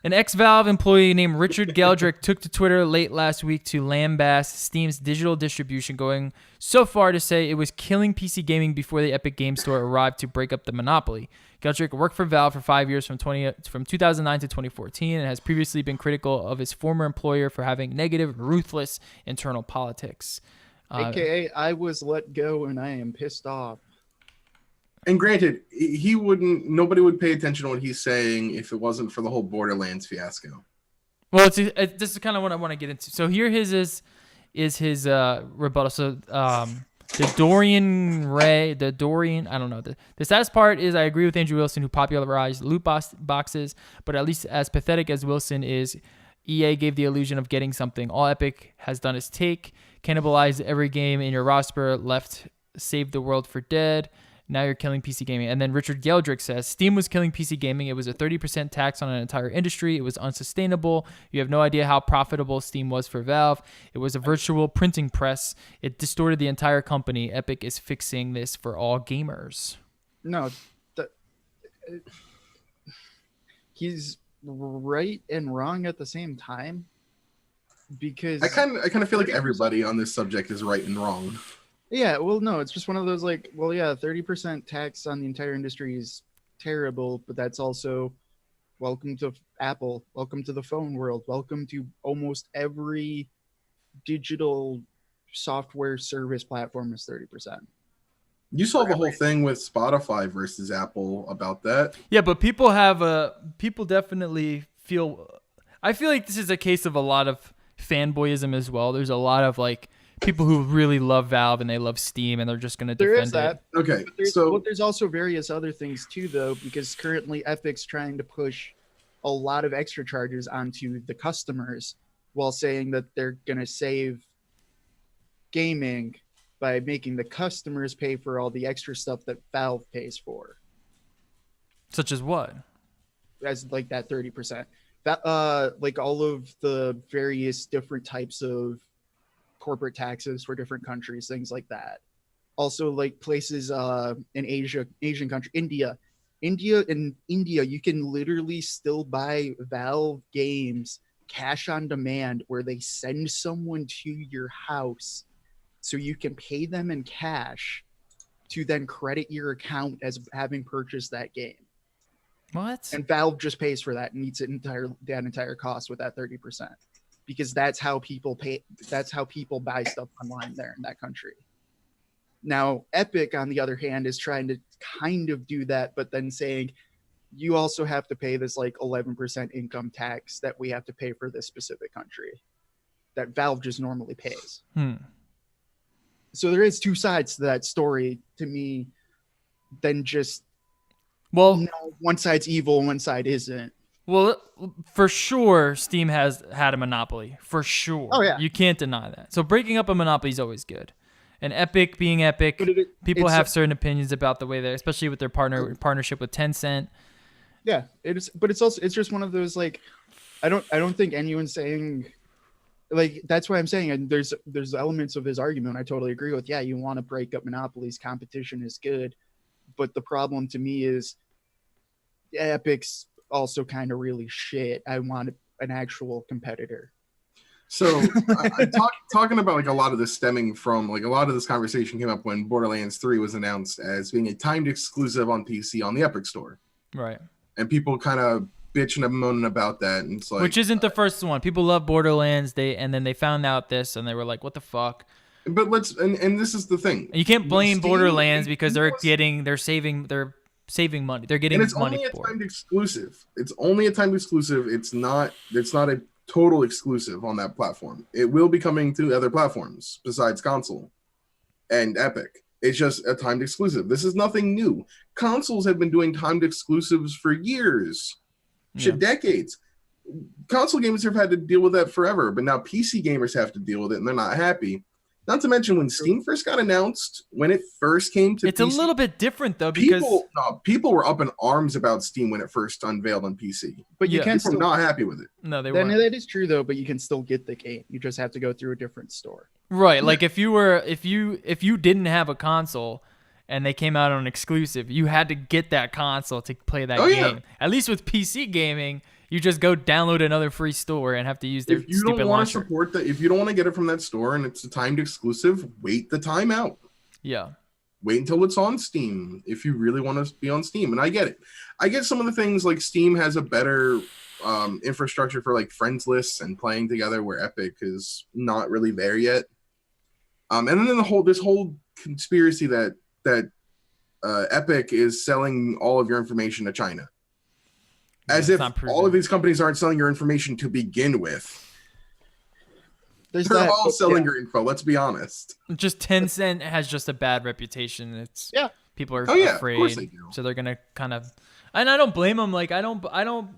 An ex-Valve employee named Richard Geldrick took to Twitter late last week to lambast Steam's digital distribution, going so far to say it was killing PC gaming before the Epic Game Store arrived to break up the monopoly. Geldrick worked for Valve for 5 years from 2009 to 2014 and has previously been critical of his former employer for having negative, ruthless internal politics. AKA, I was let go and I am pissed off. And granted, nobody would pay attention to what he's saying if it wasn't for the whole Borderlands fiasco. Well, this is kind of what I want to get into. So here is his rebuttal. So the Dorian, I don't know. The saddest part is I agree with Andrew Wilson, who popularized loot boxes, but at least as pathetic as Wilson is, EA gave the illusion of getting something. All Epic has done is take, cannibalize every game in your roster, left, save the world for dead. Now you're killing PC gaming. And then Richard Geldrick says, Steam was killing PC gaming. It was a 30% tax on an entire industry. It was unsustainable. You have no idea how profitable Steam was for Valve. It was a virtual printing press. It distorted the entire company. Epic is fixing this for all gamers. No, he's right and wrong at the same time. Because I kind of feel like everybody on this subject is right and wrong. Yeah, well, no, it's just one of those like, well, yeah, 30% tax on the entire industry is terrible, but that's also welcome to Apple, welcome to the phone world, welcome to almost every digital software service platform is 30%. You saw the whole thing with Spotify versus Apple about that. Yeah, but people definitely feel. I feel like this is a case of a lot of fanboyism as well. There's a lot of like people who really love Valve and they love Steam and they're just going to defend it. There is that. Okay, but there's also various other things too, though, because currently Epic's trying to push a lot of extra charges onto the customers while saying that they're going to save gaming by making the customers pay for all the extra stuff that Valve pays for. Such as what? As like that 30%. That like all of the various different types of corporate taxes for different countries, things like that. Also like places in Asian country, India, you can literally still buy Valve games cash on demand where they send someone to your house so you can pay them in cash to then credit your account as having purchased that game. What? And Valve just pays for that and eats that entire cost with that 30%, because that's how people pay. That's how people buy stuff online there in that country. Now, Epic, on the other hand, is trying to kind of do that, but then saying you also have to pay this like 11% income tax that we have to pay for this specific country that Valve just normally pays. So there is two sides to that story to me than just, well, no, one side's evil and one side isn't. Well, for sure, Steam has had a monopoly. For sure. Oh, yeah. You can't deny that. So breaking up a monopoly is always good. And Epic being Epic, people have certain opinions about the way they, especially with their partnership with Tencent. Yeah, it is, but it's just one of those like, I don't think anyone's saying, like, that's why I'm saying, and there's elements of his argument I totally agree with. Yeah, you want to break up monopolies, competition is good, but the problem to me is Epic's also kind of really shit. I want an actual competitor. So talking about like a lot of this stemming from like a lot of this conversation came up when Borderlands 3 was announced as being a timed exclusive on PC on the Epic Store. Right. And people kind of bitching and moaning about that, and it's like, which isn't the first one. People love Borderlands. And then they found out this and they were like, what the fuck? But and this is the thing. And you can't blame Borderlands because they're saving money. They're getting money for it. It's only a timed exclusive. It's only a timed exclusive. It's not a total exclusive on that platform. It will be coming to other platforms besides console and Epic. It's just a timed exclusive. This is nothing new. Consoles have been doing timed exclusives for years, decades. Console gamers have had to deal with that forever, but now PC gamers have to deal with it, and they're not happy. Not to mention when Steam first got announced, when it first came to it's PC, a little bit different though, because people were up in arms about Steam when it first unveiled on PC. But you can still not happy with it. No, they weren't. That is true though, but you can still get the game. You just have to go through a different store. Right. Like if you didn't have a console and they came out on an exclusive, you had to get that console to play that game. Yeah. At least with PC gaming, you just go download another free store and have to use their stupid launcher. If you don't want to support that, if you don't want to get it from that store and it's a timed exclusive, wait the time out. Yeah. Wait until it's on Steam if you really want to be on Steam. And I get it. I get some of the things like Steam has a better infrastructure for like friends lists and playing together where Epic is not really there yet. And then this whole conspiracy that Epic is selling all of your information to China. As if all of these companies aren't selling your information to begin with. They're all selling your info, let's be honest. Just Tencent has just a bad reputation. People are afraid. So they're going to kind of, and I don't blame them. Like I don't,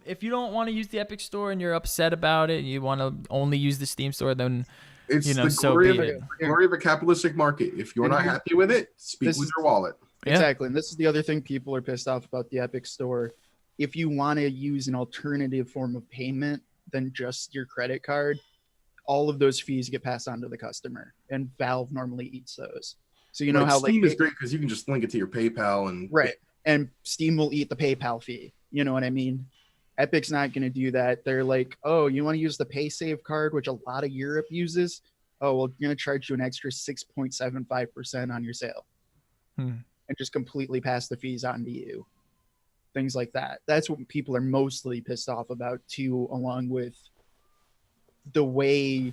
if you don't want to use the Epic store and you're upset about it, and you want to only use the Steam store, then it's the glory of a capitalistic market. If you're not happy with it, speak with your wallet. Exactly. And this is the other thing people are pissed off about the Epic store. If you want to use an alternative form of payment than just your credit card, all of those fees get passed on to the customer, and Valve normally eats those. So you know how Steam is great because you can just link it to your PayPal and Steam will eat the PayPal fee. You know what I mean? Epic's not going to do that. They're like, oh, you want to use the PaySave card, which a lot of Europe uses? Oh, well, we're going to charge you an extra 6.75% on your sale, and just completely pass the fees on to you. Things like that. That's what people are mostly pissed off about too, along with the way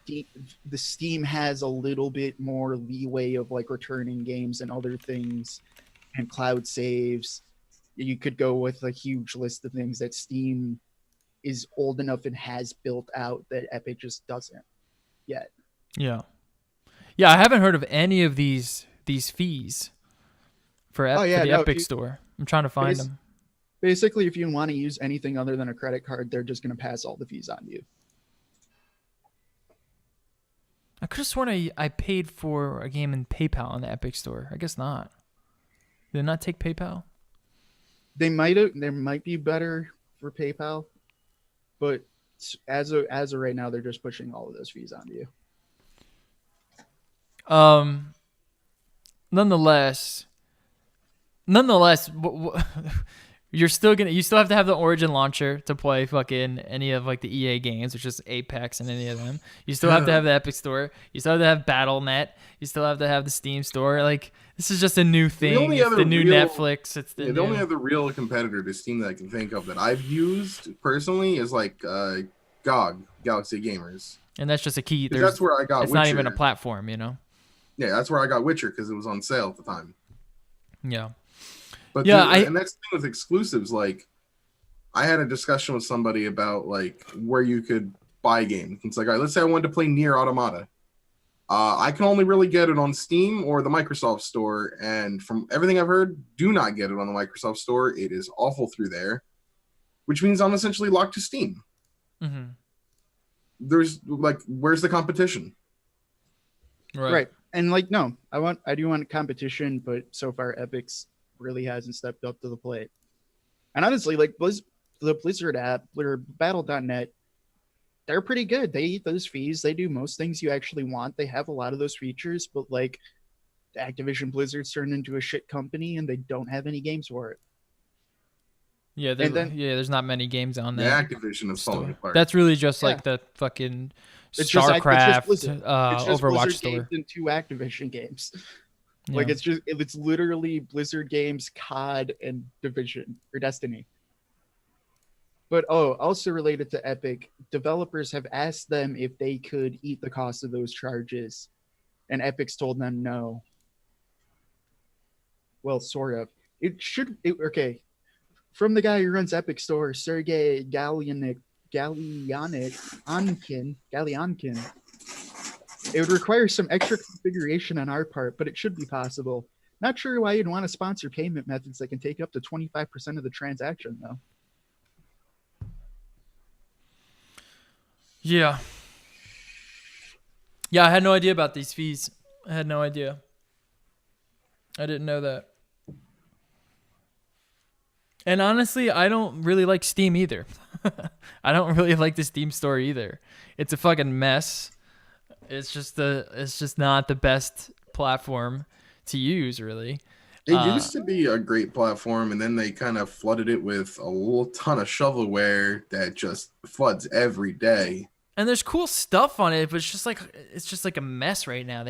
the Steam has a little bit more leeway of like returning games and other things and cloud saves. You could go with a huge list of things that Steam is old enough and has built out that Epic just doesn't yet. Yeah. Yeah, I haven't heard of any of these fees for the Epic store. I'm trying to find them. Basically, if you want to use anything other than a credit card, they're just going to pass all the fees on you. I could have sworn I paid for a game in PayPal on the Epic Store. I guess not. Did they not take PayPal? They might be better for PayPal, but as of right now, they're just pushing all of those fees onto you. Nonetheless, you still have to have the Origin launcher to play fucking any of like the EA games, which is Apex and any of them. You still have to have the Epic Store. You still have to have BattleNet. You still have to have the Steam Store. Like, this is just a new thing. It's the new Netflix. It's the only other real competitor to Steam that I can think of that I've used personally is like GOG, Galaxy Gamers. And that's just a key. That's where I got It's Witcher. not even a platform, you know? Yeah, that's where I got Witcher because it was on sale at the time. Yeah. But yeah, and that's the thing with exclusives. Like, I had a discussion with somebody about like where you could buy games. It's like, all right, let's say I wanted to play Nier Automata. I can only really get it on Steam or the Microsoft Store, and from everything I've heard, do not get it on the Microsoft Store. It is awful through there, which means I'm essentially locked to Steam. Mm-hmm. There's like, where's the competition? Right. And like, no, I do want competition, but so far Epic's really hasn't stepped up to the plate. And honestly, like the Blizzard app or Battle.net, they're pretty good. They eat those fees. They do most things you actually want. They have a lot of those features, but like Activision Blizzard's turned into a shit company and they don't have any games for it. Yeah, there's not many games on there. The Activision is falling apart. That's really just like the fucking StarCraft, Overwatch store. And 2 Activision games. Yeah. Like it's literally Blizzard games, COD, and Division or Destiny. But also related to Epic, developers have asked them if they could eat the cost of those charges, and Epic's told them no. Well, sort of. Okay. From the guy who runs Epic Store, Sergey Galyankin, it would require some extra configuration on our part, but it should be possible. Not sure why you'd want to sponsor payment methods that can take up to 25% of the transaction, though. Yeah. Yeah, I had no idea about these fees. I had no idea. I didn't know that. And honestly, I don't really like Steam either. I don't really like the Steam store either. It's a fucking mess. It's just not the best platform to use, really. It used to be a great platform, and then they kind of flooded it with a little ton of shovelware that just floods every day. And there's cool stuff on it, but it's just like a mess right now.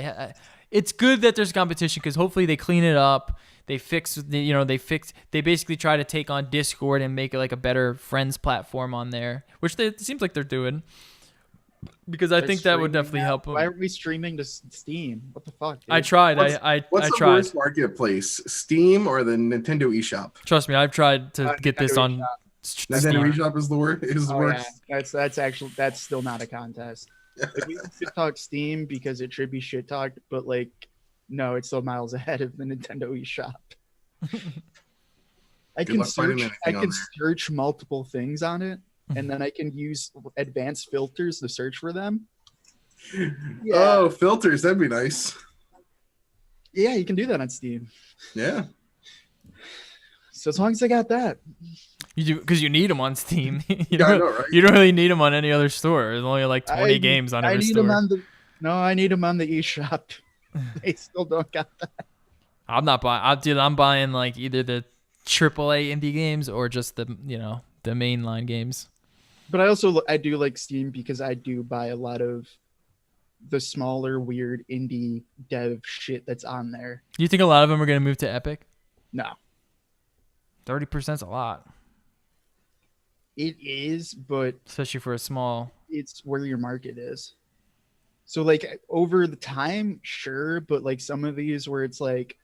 It's good that there's competition because hopefully they clean it up. They they basically try to take on Discord and make it like a better friends platform on there, which it seems like they're doing. Because I think that would definitely help them. Why aren't we streaming to Steam? What the fuck, dude? I tried. What's the worst marketplace, Steam or the Nintendo eShop? Trust me, I've tried to get this on Steam. Nintendo eShop is the worst. Yeah. That's still not a contest. Like, we should talk Steam because it should be shit talked, but like, no, it's still miles ahead of the Nintendo eShop. I can search multiple things on it, and then I can use advanced filters to search for them. Yeah. Oh, filters, that'd be nice. Yeah, you can do that on Steam. Yeah. So as long as I got that. You do, because you need them on Steam. You I know, right? You don't really need them on any other store. There's only like 20 games on every store. I need them on the eShop. They still don't got that. I'm not buying. I'm buying like either the AAA indie games or just the mainline games. But I do like Steam because I do buy a lot of the smaller, weird indie dev shit that's on there. Do you think a lot of them are going to move to Epic? No. 30% is a lot. It is, but especially for a small. It's where your market is. So like over the time, sure, but like some of these where it's like,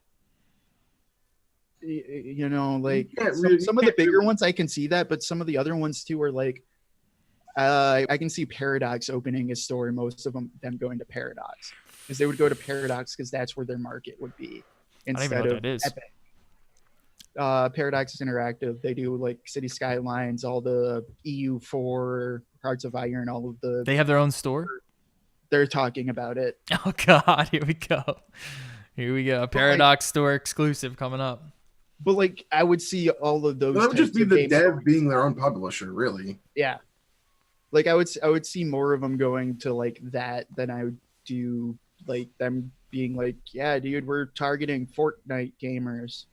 like some of the bigger ones I can see that, but some of the other ones too are like, I can see Paradox opening a store, most of them going to Paradox because they would go to Paradox because that's where their market would be instead of Epic. Paradox is interactive. They do like City Skylines, all the EU4, Hearts of Iron, all of the. They have their own store. they're talking about it. Oh God, here we go. Here we go. Paradox Store exclusive coming up. But like, I would see all of those. Well, that would just types be of the games dev going- being their own publisher, really. Yeah, like I would see more of them going to like that than I would do like them being like, yeah, dude, we're targeting Fortnite gamers.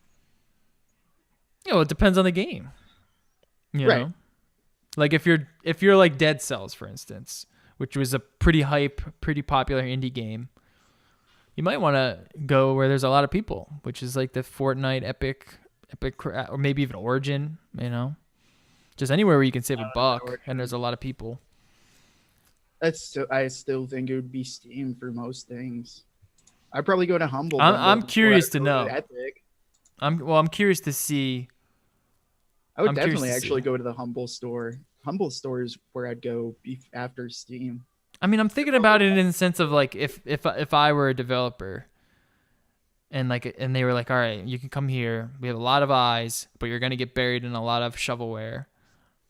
You know, it depends on the game. You Right. know, like if you're like Dead Cells, for instance, which was a pretty hype, pretty popular indie game, you might want to go where there's a lot of people, which is like the Fortnite Epic, or maybe even Origin. You know, just anywhere where you can save a buck and there's a lot of people. I still think it would be Steam for most things. I'd probably go to Humble. I'm Bundle before curious I to go know. Epic. I'm curious to see. I would I'm curious definitely to actually see. go to the Humble store. Humble store is where I'd go after Steam. I mean, I'm thinking about it in the sense of like if I were a developer, and they were like, all right, you can come here. We have a lot of eyes, but you're gonna get buried in a lot of shovelware,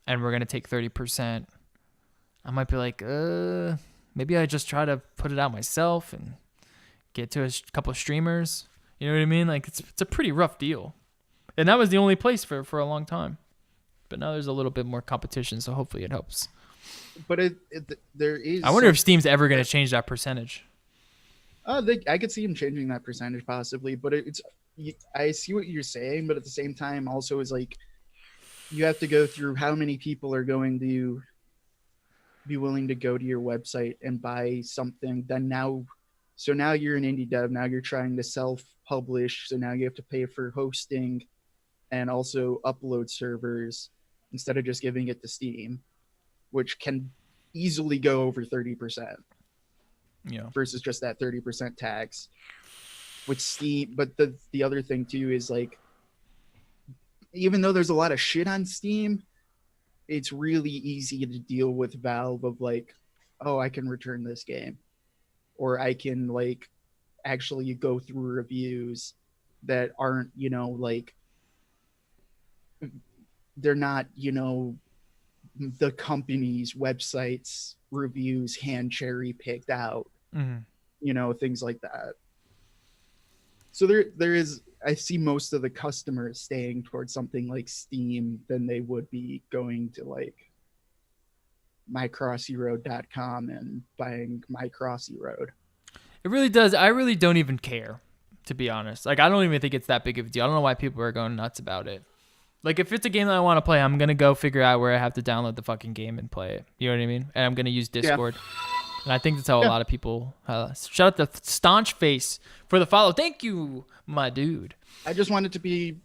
and we're gonna take 30%. I might be like, maybe I just try to put it out myself and get to a couple of streamers. You know what I mean? Like it's a pretty rough deal, and that was the only place for a long time. But now there's a little bit more competition, so hopefully it helps. But there is. I wonder if Steam's ever gonna change that percentage. I could see him changing that percentage possibly, but I see what you're saying, but at the same time, also is like you have to go through how many people are going to be willing to go to your website and buy something. So now you're an indie dev. Now you're trying to self-publish. So now you have to pay for hosting and also upload servers instead of just giving it to Steam, which can easily go over 30%. Yeah. Versus just that 30% tax with Steam. But the other thing too is like, even though there's a lot of shit on Steam, it's really easy to deal with Valve of like, oh, I can return this game, or I can like actually go through reviews that aren't, like they're not, the company's websites reviews hand cherry picked out. Mm-hmm. Things like that. So there is, I see most of the customers staying towards something like Steam than they would be going to like mycrossyroad.com and buying My Crossy Road. It really does. I really don't even care, to be honest. Like, I don't even think it's that big of a deal. I don't know why people are going nuts about it. Like, if it's a game that I want to play, I'm going to go figure out where I have to download the fucking game and play it. You know what I mean? And I'm going to use Discord. Yeah. And I think that's how a lot of people... shout out to Staunch Face for the follow. Thank you, my dude. I just want it to be,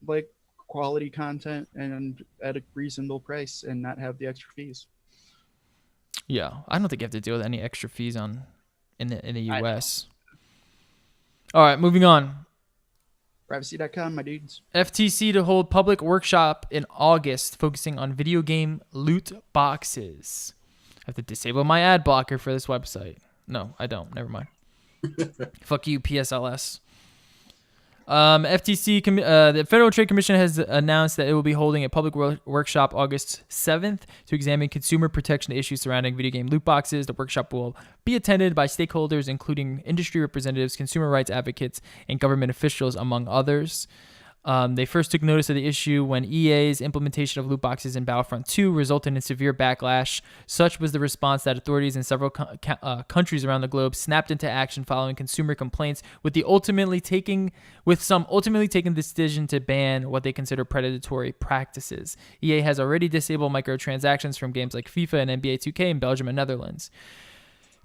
like, quality content and at a reasonable price and not have the extra fees. Yeah, I don't think you have to deal with any extra fees in the US. All right, moving on. Privacy.com, my dudes. FTC to hold public workshop in August focusing on video game loot boxes. I have to disable my ad blocker for this website. No, I don't. Never mind. Fuck you, PSLS. FTC, the Federal Trade Commission has announced that it will be holding a public workshop August 7th to examine consumer protection issues surrounding video game loot boxes. The workshop will be attended by stakeholders, including industry representatives, consumer rights advocates, and government officials, among others. They first took notice of the issue when EA's implementation of loot boxes in Battlefront 2 resulted in severe backlash. Such was the response that authorities in several countries around the globe snapped into action following consumer complaints, with some ultimately taking the decision to ban what they consider predatory practices. EA has already disabled microtransactions from games like FIFA and NBA 2K in Belgium and Netherlands.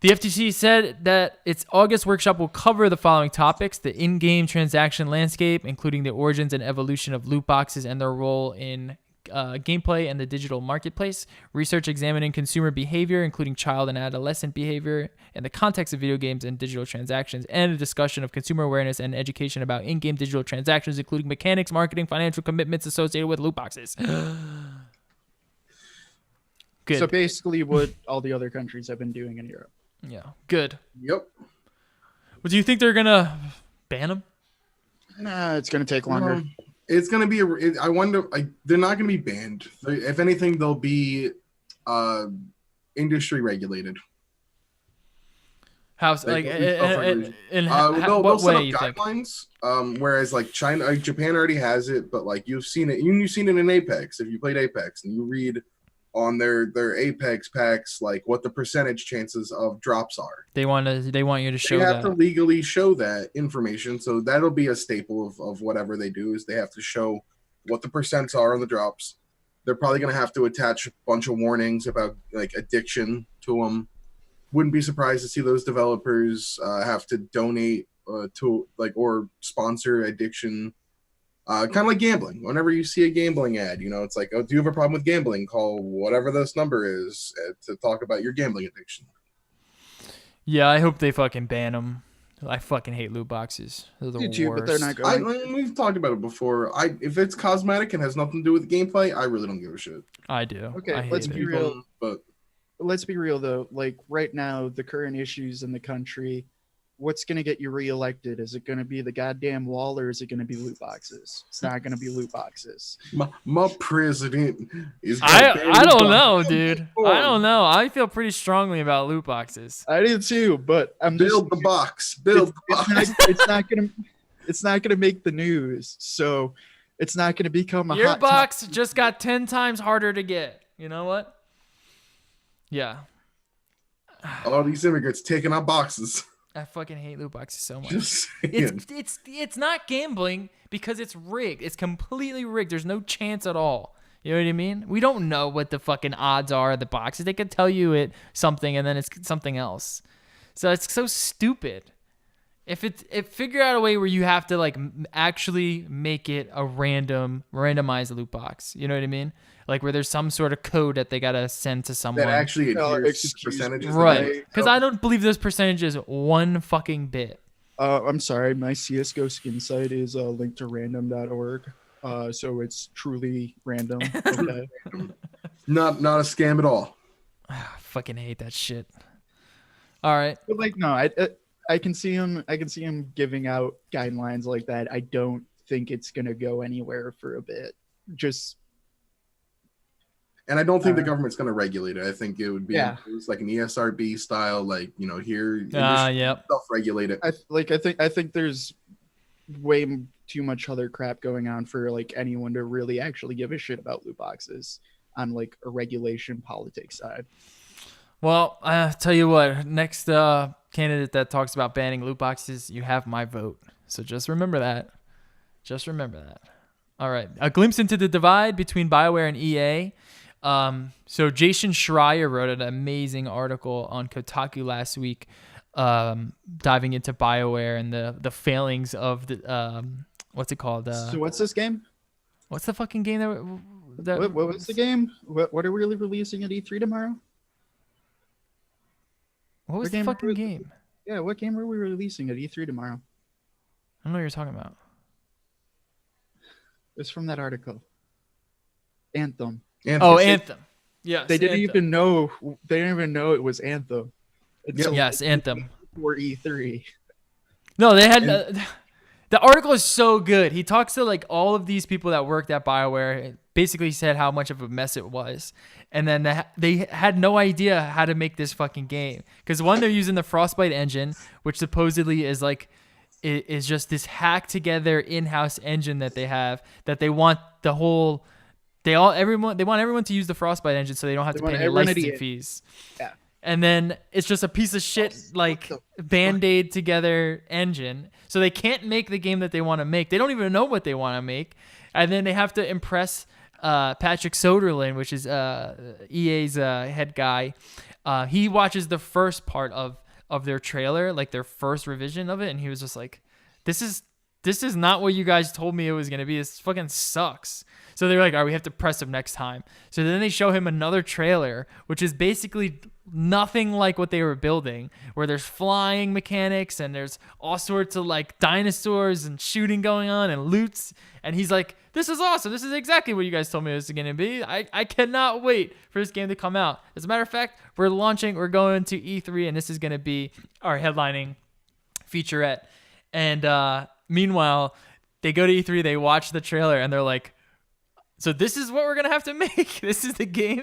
The FTC said that its August workshop will cover the following topics: the in-game transaction landscape, including the origins and evolution of loot boxes and their role in gameplay and the digital marketplace; research examining consumer behavior, including child and adolescent behavior in the context of video games and digital transactions; and a discussion of consumer awareness and education about in-game digital transactions, including mechanics, marketing, financial commitments associated with loot boxes. Good. So basically what all the other countries have been doing in Europe. Yeah, good. Yep. Well, do you think they're gonna ban them? Nah, it's gonna take longer. It's gonna be. I wonder. They're not gonna be banned. If anything, they'll be industry regulated. How's like They'll do self-regulation. in They'll what set way up you think? guidelines. Whereas like China, like Japan already has it, but like you've seen it in Apex. If you played Apex and you read on their Apex packs, like what the percentage chances of drops are. They want you to show They have that. to legally show that information. So that'll be a staple of whatever they do is they have to show what the percents are on the drops. They're probably going to have to attach a bunch of warnings about like addiction to them. Wouldn't be surprised to see those developers have to donate to like or sponsor addiction. Kind of like gambling. Whenever you see a gambling ad, it's like, oh, do you have a problem with gambling? Call whatever this number is to talk about your gambling addiction. Yeah, I hope they fucking ban them. I fucking hate loot boxes. They're the YouTube, worst. but they're not going. We've talked about it before. If it's cosmetic and has nothing to do with gameplay, I really don't give a shit. I do. Okay, I hate let's it. be real. But Let's be real though. Like right now, the current issues in the country, what's gonna get you reelected? Is it gonna be the goddamn wall, or is it gonna be loot boxes? It's not gonna be loot boxes. my president is. I don't know, dude. I don't know. I feel pretty strongly about loot boxes. I do too, but I'm Build just, the box. Build the box. it's not gonna make the news, so it's not gonna become a Your hot box just got 10 times harder to get. You know what? Yeah. All these immigrants taking our boxes. I fucking hate loot boxes so much. Just saying. It's not gambling because it's rigged. It's completely rigged. There's no chance at all. You know what I mean? We don't know what the fucking odds are of the boxes. They could tell you it something and then it's something else. So it's so stupid. If figure out a way where you have to like actually make it a randomized loot box. You know what I mean? Like where there's some sort of code that they gotta send to someone. That actually adheres to excuse percentages. me. Right. Because I don't believe those percentages one fucking bit. I'm sorry, my CSGO skin site is linked to random.org. So it's truly random. Okay. Not a scam at all. I fucking hate that shit. All right. But like no, I can see him giving out guidelines like that. I don't think it's gonna go anywhere for a bit. And I don't think the government's going to regulate it. I think it would be Yeah. it was like an ESRB style, like here, Yep. self-regulate it. I think there's way too much other crap going on for like anyone to really actually give a shit about loot boxes on like a regulation politics side. Well, I tell you what, next candidate that talks about banning loot boxes, you have my vote. So just remember that. Just remember that. All right. A glimpse into the divide between BioWare and EA. So Jason Schreier wrote an amazing article on Kotaku last week, diving into BioWare and the failings of the what's it called? So what's this game? What's the fucking game that What was the game? What are we really releasing at E3 tomorrow? What was What the game fucking were we- game? Yeah, what game are we releasing at E3 tomorrow? I don't know what you're talking about. It's from that article. Anthem. Oh, Anthem. Yes. They didn't Anthem. even know. They didn't even know it was Anthem. Until Yes, Anthem. for E3. No, they had the article is so good. He talks to like all of these people that worked at BioWare. Basically said how much of a mess it was, and then they had no idea how to make this fucking game. Because one, they're using the Frostbite engine, which supposedly is like is just this hacked together in-house engine that they have that they want the whole. They want everyone to use the Frostbite engine so they don't have to pay any licensing fees. Yeah. And then it's just a piece of shit like Band-Aid together engine. So they can't make the game that they want to make. They don't even know what they want to make. And then they have to impress Patrick Soderlund, which is EA's head guy. He watches the first part of their trailer, like their first revision of it, and he was just like, this is not what you guys told me it was going to be. This fucking sucks. So they're like, all right, we have to press him next time. So then they show him another trailer, which is basically nothing like what they were building, where there's flying mechanics and there's all sorts of like dinosaurs and shooting going on and loots. And he's like, this is awesome. This is exactly what you guys told me it was going to be. I cannot wait for this game to come out. As a matter of fact, we're going to E3, and this is going to be our headlining featurette. And meanwhile, they go to E3, they watch the trailer, and they're like, so this is what we're going to have to make. This is the game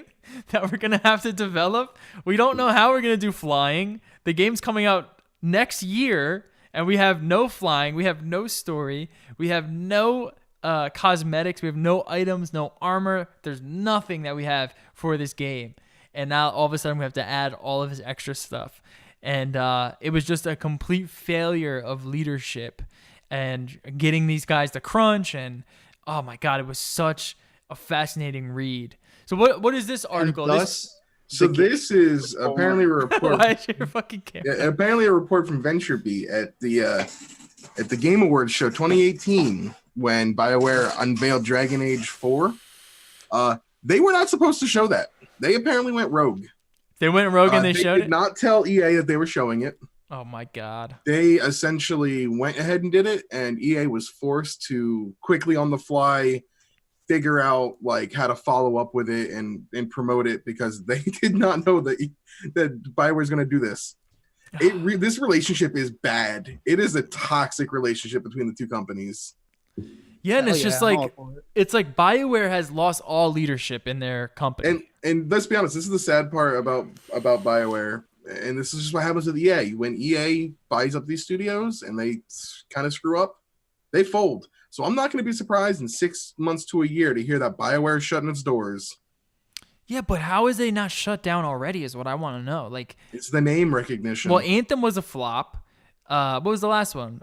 that we're going to have to develop. We don't know how we're going to do flying. The game's coming out next year, and we have no flying, we have no story, we have no cosmetics, we have no items, no armor. There's nothing that we have for this game. And now all of a sudden we have to add all of this extra stuff. And it was just a complete failure of leadership and getting these guys to crunch. And oh my God, it was such a fascinating read. So what is this article? This is apparently a report. Why is your fucking camera? Yeah, apparently a report from VentureBeat at the Game Awards show 2018 when BioWare unveiled Dragon Age 4. They were not supposed to show that. They apparently went rogue. They went rogue and they showed it? They did not tell EA that they were showing it. Oh my God. They essentially went ahead and did it, and EA was forced to quickly on the fly figure out like how to follow up with it and promote it because they did not know that BioWare is going to do this. This relationship is bad. It is a toxic relationship between the two companies. Yeah, and it's just like it's like BioWare has lost all leadership in their company. And let's be honest, this is the sad part about BioWare, and this is just what happens with EA. When EA buys up these studios and they kind of screw up, they fold. So I'm not going to be surprised in 6 months to a year to hear that BioWare is shutting its doors. Yeah, but how is they not shut down already is what I want to know. Like, it's the name recognition. Well, Anthem was a flop. What was the last one?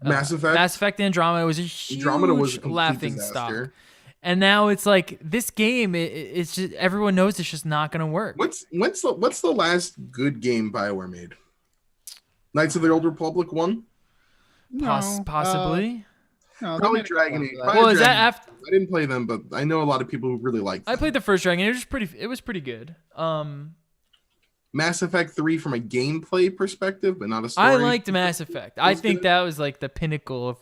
Mass Effect. Mass Effect Andromeda was a huge laughing stock. And now it's like this game. It's just everyone knows it's just not going to work. What's the last good game BioWare made? Knights of the Old Republic 1? No, possibly. No, probably Dragon Age. Well, is that after? I didn't play them, but I know a lot of people who really liked them. I played the first Dragon Age. It was pretty good. Mass Effect 3 from a gameplay perspective, but not a story. I liked Mass Effect. I think that was like the pinnacle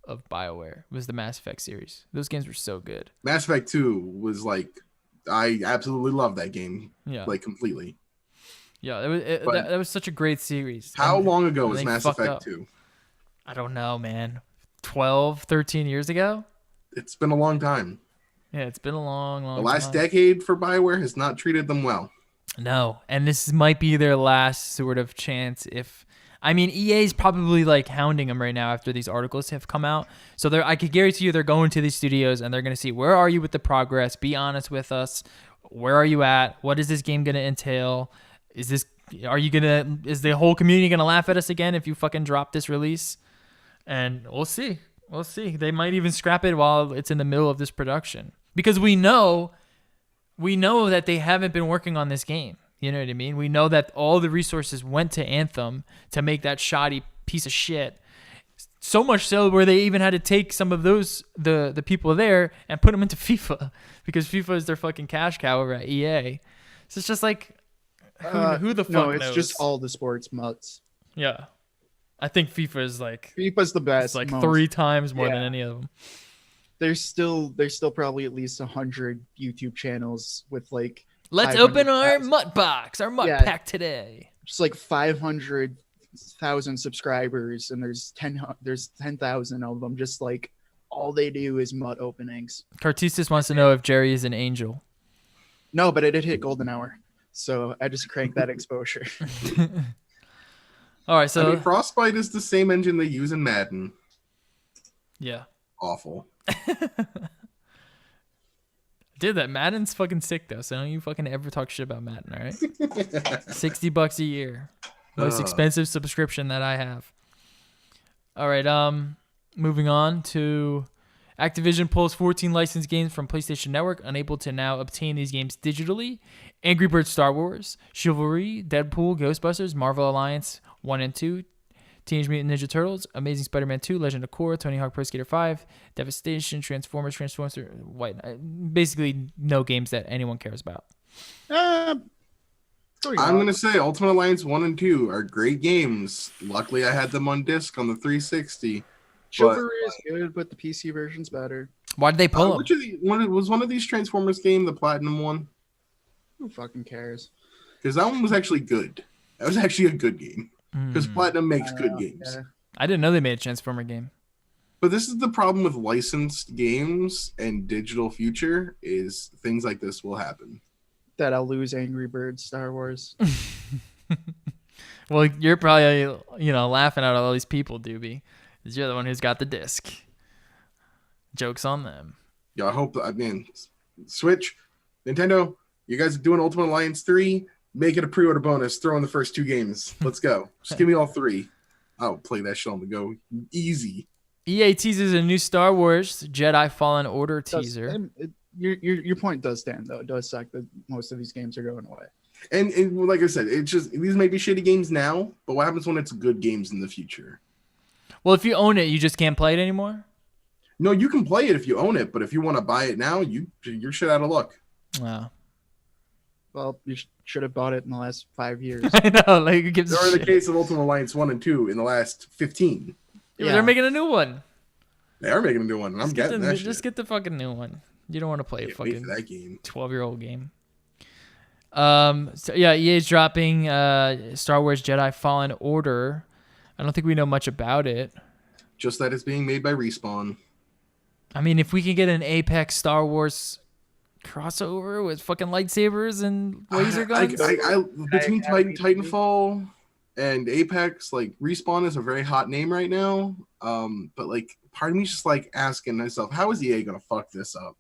of BioWare was the Mass Effect series. Those games were so good. Mass Effect 2 was like, I absolutely love that game. Yeah. Like completely. Yeah, that was such a great series. How long ago was Mass Effect 2? I don't know, man. 12, 13 years ago? It's been a long time. Yeah, it's been a long time. The last decade for BioWare has not treated them well. No, and this might be their last sort of chance. EA's probably like hounding them right now after these articles have come out. So I could guarantee you they're going to these studios and they're going to see, where are you with the progress? Be honest with us. Where are you at? What is this game going to entail? Is the whole community going to laugh at us again if you fucking drop this release? And we'll see. They might even scrap it while it's in the middle of this production. Because we know that they haven't been working on this game. You know what I mean? We know that all the resources went to Anthem to make that shoddy piece of shit. So much so where they even had to take some of those, the people there, and put them into FIFA. Because FIFA is their fucking cash cow over at EA. So it's just like, who the fuck knows? No, it's just all the sports mutts. Yeah. I think FIFA is like... FIFA's the best. It's like 3 times more than any of them. There's still probably at least 100 YouTube channels with like... Let's open our mutt box, our mutt pack today. Just like 500,000 subscribers, and there's 10,000 of them. Just like all they do is mutt openings. Cartistis wants to know if Jerry is an angel. No, but I did hit golden hour, so I just cranked that exposure. All right, so Frostbite is the same engine they use in Madden. Yeah. Awful. Dude, that Madden's fucking sick though. So don't you fucking ever talk shit about Madden, all right? $60 a year, most expensive subscription that I have. All right, moving on to Activision pulls 14 licensed games from PlayStation Network, unable to now obtain these games digitally. Angry Birds Star Wars, Chivalry, Deadpool, Ghostbusters, Marvel Alliance 1 and 2, Teenage Mutant Ninja Turtles, Amazing Spider-Man 2, Legend of Korra, Tony Hawk Pro Skater 5, Devastation, Transformers, basically no games that anyone cares about. I'm going to say Ultimate Alliance 1 and 2 are great games. Luckily, I had them on disc on the 360. Chivalry is good, but the PC version's better. Why did they pull them? Was one of these Transformers game the Platinum one? Who fucking cares? Because that one was actually good. That was actually a good game. Because Platinum makes good games. Yeah. I didn't know they made a Transformer game. But this is the problem with licensed games and digital future is things like this will happen. That I'll lose Angry Birds Star Wars. Well, you're probably laughing at all these people, Doobie, because you're the one who's got the disc. Jokes on them. Yeah, I mean, Switch, Nintendo, you guys are doing Ultimate Alliance 3. Make it a pre-order bonus. Throw in the first 2 games. Let's go. Just give me all 3. I'll play that shit on the go. Easy. EA teases a new Star Wars Jedi Fallen Order teaser. Your point does stand, though. It does suck that most of these games are going away. And like I said, it's just these may be shitty games now, but what happens when it's good games in the future? Well, if you own it, you just can't play it anymore? No, you can play it if you own it, but if you want to buy it now, you're shit out of luck. Wow. Well, you should have bought it in the last 5 years. I know, like it gives a Or in the shit. case of Ultimate Alliance 1 and 2 in the last 15. Yeah, they're making a new one. They are making a new one, and I'm getting that shit. Just get the fucking new one. You don't want to play a Can't wait fucking for that game. 12-year-old game. So yeah, EA's dropping Star Wars Jedi Fallen Order. I don't think we know much about it. Just that it's being made by Respawn. I mean, if we can get an Apex Star Wars crossover with fucking lightsabers and laser guns. Between Titanfall and Apex, like Respawn is a very hot name right now. But like part of me's just like asking myself, how is EA gonna fuck this up?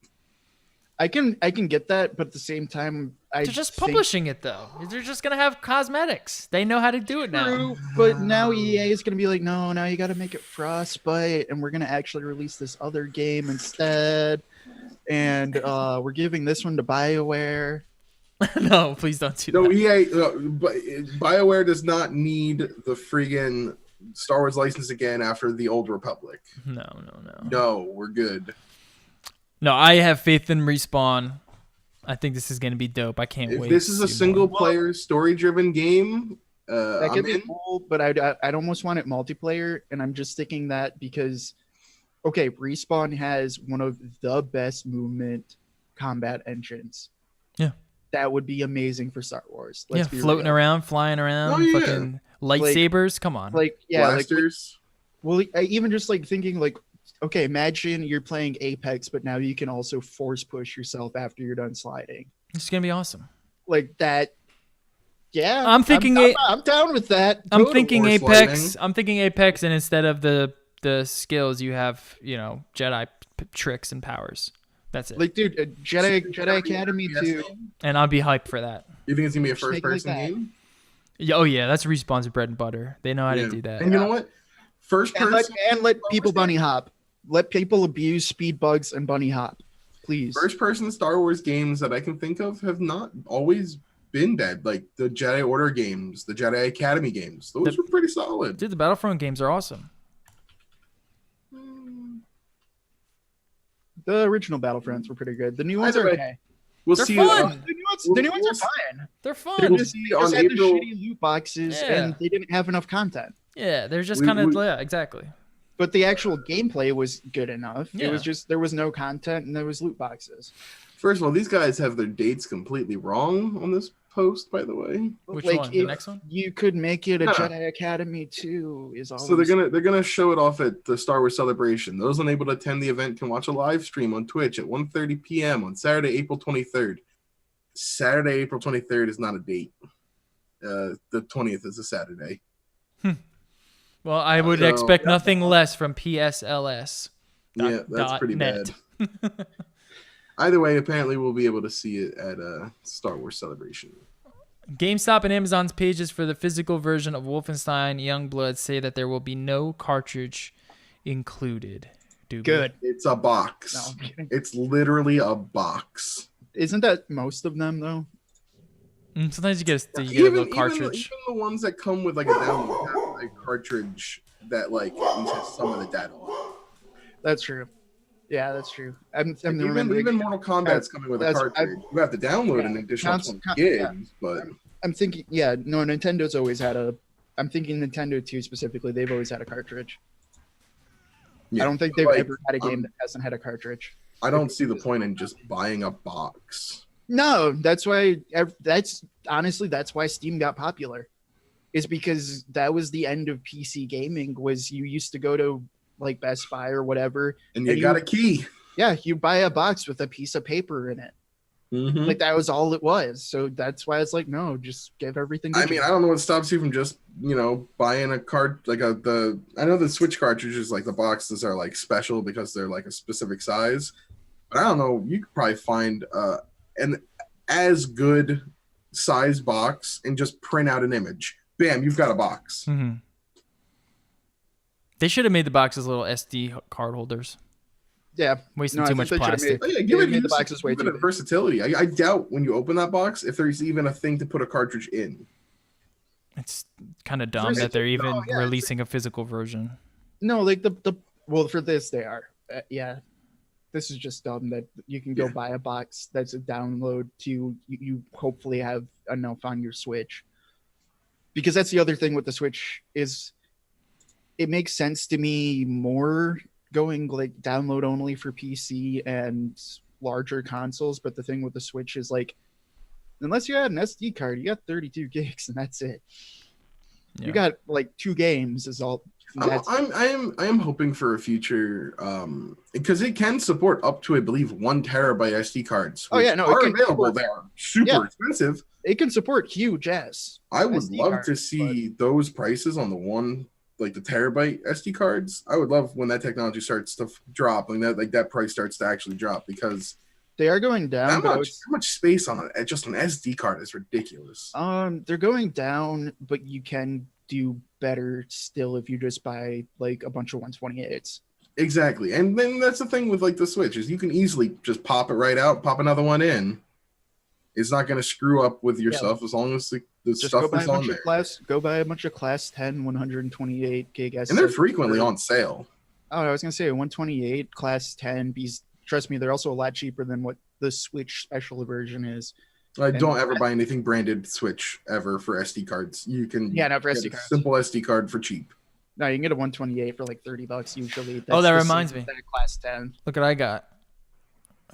I can get that, but at the same time, They're just publishing it though. They're just gonna have cosmetics. They know how to do it now. But now EA is gonna be like, no, now you got to make it Frostbite, and we're gonna actually release this other game instead, and we're giving this one to BioWare. No, please don't do No, that. EA, but BioWare does not need the friggin' Star Wars license again after the Old Republic. No. No, we're good. No, I have faith in Respawn. I think this is going to be dope. I can't wait. If this is a to see single more. player story driven game, That I'm could be in. cool, but I'd almost want it multiplayer, and I'm just thinking that because, okay, Respawn has one of the best movement combat engines. Yeah. That would be amazing for Star Wars. Let's be floating real. around, flying around, Oh, yeah. fucking lightsabers. Come on. Like, yeah, like, Blasters. well, I even just like thinking like, okay, imagine you're playing Apex, but now you can also force push yourself after you're done sliding. It's going to be awesome. Like that. Yeah, I'm thinking I'm down with that. I'm Totally. thinking Force Apex. lightning. I'm thinking Apex, and instead of the skills, you have Jedi tricks and powers. That's it. Like, dude, Jedi Academy 2. And I'll be hyped for that. You think it's gonna be a Just make first it like person that. game? Yeah, oh yeah, that's Respawn's bread and butter. They know how to do that. And you know what? First And person. let people bunny hop. Let people abuse speed bugs and bunny hop, please. First person Star Wars games that I can think of have not always been bad. Like the Jedi Order games, the Jedi Academy games. Those were pretty solid. Dude, the Battlefront games are awesome. The original Battlefronts were pretty good. The new ones Either are way, okay. We'll They're see. fun. The new ones are fine. They're They fun. We'll just, see they just on had the April- shitty loot boxes, Yeah. and they didn't have enough content. Yeah, they're just We- kind of we- yeah, exactly. But the actual gameplay was good enough. Yeah. It was just there was no content and there was loot boxes. First of all, these guys have their dates completely wrong on this post, by the way. Which Like, one? The if next one? You could make it a Yeah. Jedi Academy 2 is all. So they're gonna show it off at the Star Wars Celebration. Those unable to attend the event can watch a live stream on Twitch at 1:30 p.m. on Saturday, April 23rd. Saturday, April 23rd is not a date. The 20th is a Saturday. Well, I would So- expect nothing less from PSLS. Yeah, that's pretty net. bad. Either way, apparently we'll be able to see it at Star Wars Celebration. GameStop and Amazon's pages for the physical version of Wolfenstein Youngblood say that there will be no cartridge included. Doobie. good. It's a box. No, I'm kidding. It's literally a box. Isn't that most of them though? Sometimes you get a little Even cartridge. the ones that come with like a download have a cartridge that like at least has some of the data on it. That's true. Yeah, that's true. I'm Even remembering. Mortal Kombat's coming with a That's- cartridge. You have to download an additional 20 gigs, yeah. but I'm thinking. Yeah, no. Nintendo's always had a. I'm thinking Nintendo 2 specifically. They've always had a cartridge. yeah. I don't think they've Like, ever had a game that hasn't had a cartridge. I don't see the point in just buying a box. No, that's why. That's honestly that's why Steam got popular, is because that was the end of PC gaming. Was you used to go to like Best Buy or whatever. And you And got you- a key. Yeah, you buy a box with a piece of paper in it. Mhm. Like that was all it was. So that's why it's like, no, just give everything. I mean, digital. I don't know what stops you from just, buying a card like I know the Switch cartridges, like the boxes are like special because they're like a specific size. But I don't know, you could probably find an as good size box and just print out an image. Bam, you've got a box. Mm-hmm. They should have made the boxes little SD card holders. Yeah, Wasting I too think much they should've plastic. But yeah, They made the boxes way give too it a big. versatility. I doubt when you open that box if there's even a thing to put a cartridge in. It's kind of dumb First, that they're even no, yeah, releasing a physical version. No, like the well for this they are. Yeah, this is just dumb that you can go Yeah. buy a box that's a download to you hopefully have enough on your Switch. Because that's the other thing with the Switch is it makes sense to me more going like download only for PC and larger consoles, but the thing with the Switch is like unless you had an SD card, you got 32 gigs and that's it. Yeah. You got like 2 games is all. That's I am hoping for a future because it can support up to I believe 1 terabyte SD cards. Oh, yeah, no, it are can available. support- They are super Yeah. expensive. it can support huge ass. I would SD love to cards, see those prices on the one like the terabyte SD cards. I would love when that technology starts to drop and that price starts to actually drop because They are going down, how but I much, how much space on just an SD card is ridiculous. they're going down, but you can do better still if you just buy like a bunch of 128s. Exactly. And then that's the thing with like the Switch is you can easily just pop it right out, pop another one in. It's not going to screw up with your Yeah. stuff as long as the Just stuff go buy is a on bunch there. of class 10 128 gig SSD. And they're frequently on sale. Oh, I was gonna say 128 class 10. Because trust me, they're also a lot cheaper than what the Switch special version is. I don't ever buy anything branded Switch ever for SD cards. You can Yeah, not for get SD a cards. simple SD card for cheap. No, you can get a 128 for like $30 usually. Oh, That's that the reminds same me. as that class 10. Look what I got.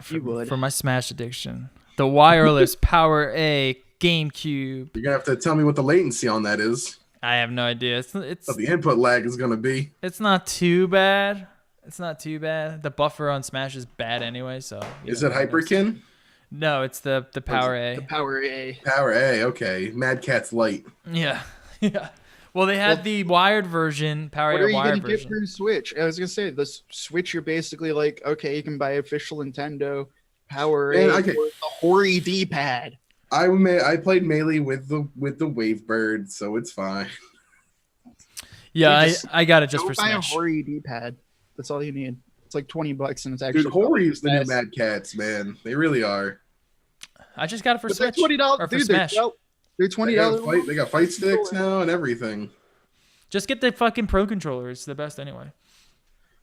You would. For my Smash addiction. The wireless Power A GameCube. You're gonna have to tell me what the latency on that is. I have no idea. It's What the input lag is gonna be. it's not too bad. It's not too bad. The buffer on Smash is bad anyway, so Is it Hyperkin? No, it's the Power The A. Power A. Power A, okay. Mad Cat's Light. Yeah. Yeah. Well, they had the wired version, Power What A are you wired gonna get version. for Switch? I was gonna say the Switch. You're basically like, okay, you can buy official Nintendo Power Man, A okay. or the hoary D-pad. I played Melee with the Wavebird, so it's fine. Yeah, Dude, just I got it just Go for buy Smash. a hoary D-pad. That's all you need. It's like $20 and it's actually. Dude, Hori is the new fast. Mad Cats, man. They really are. I just got it for But they're Switch. $20. Or for Dude, Smash. they're $20. They got fight sticks now and everything. Just get the fucking Pro controller. It's the best anyway.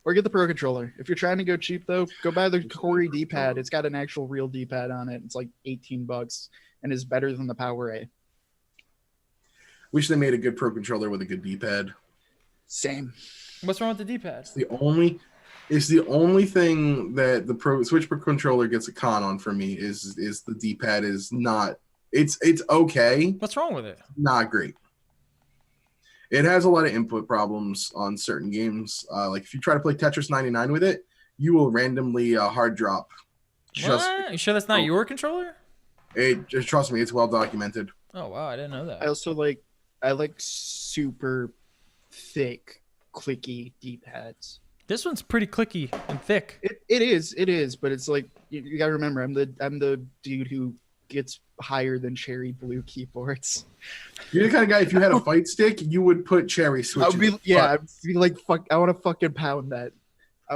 Or get the Pro Controller. If you're trying to go cheap though, go buy the Hori D-pad. It's got an actual real D-pad on it. It's like $18 and is better than the Power A. Wish they made a good Pro controller with a good D-pad. Same. What's wrong with the D-pad? It's the only thing that the Switch Pro controller gets a con on for me is the D-pad is not. It's okay, What's wrong with it? not great. It has a lot of input problems on certain games. Like if you try to play Tetris 99 with it, you will randomly hard drop. What? You sure that's not your controller? Just trust me, it's well documented. Oh wow, I didn't know that. I also like super thick, clicky D-pads. This one's pretty clicky and thick. It is, but it's like you gotta remember, I'm the dude who gets higher than cherry blue keyboards. You're the kind of guy, if you had a fight stick, you would put cherry switches. I'd be like, fuck, I want to fucking pound that.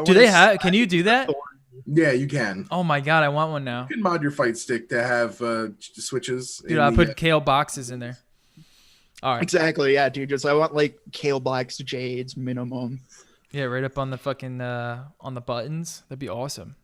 Do they have? Can you do that? Yeah, you can. Oh my god, I want one now. You can mod your fight stick to have switches. Dude, I put kale boxes in there. All right. Exactly, yeah, dude. Just I want like Kale Black's Jades minimum. Yeah, right up on the fucking on the buttons. That'd be awesome.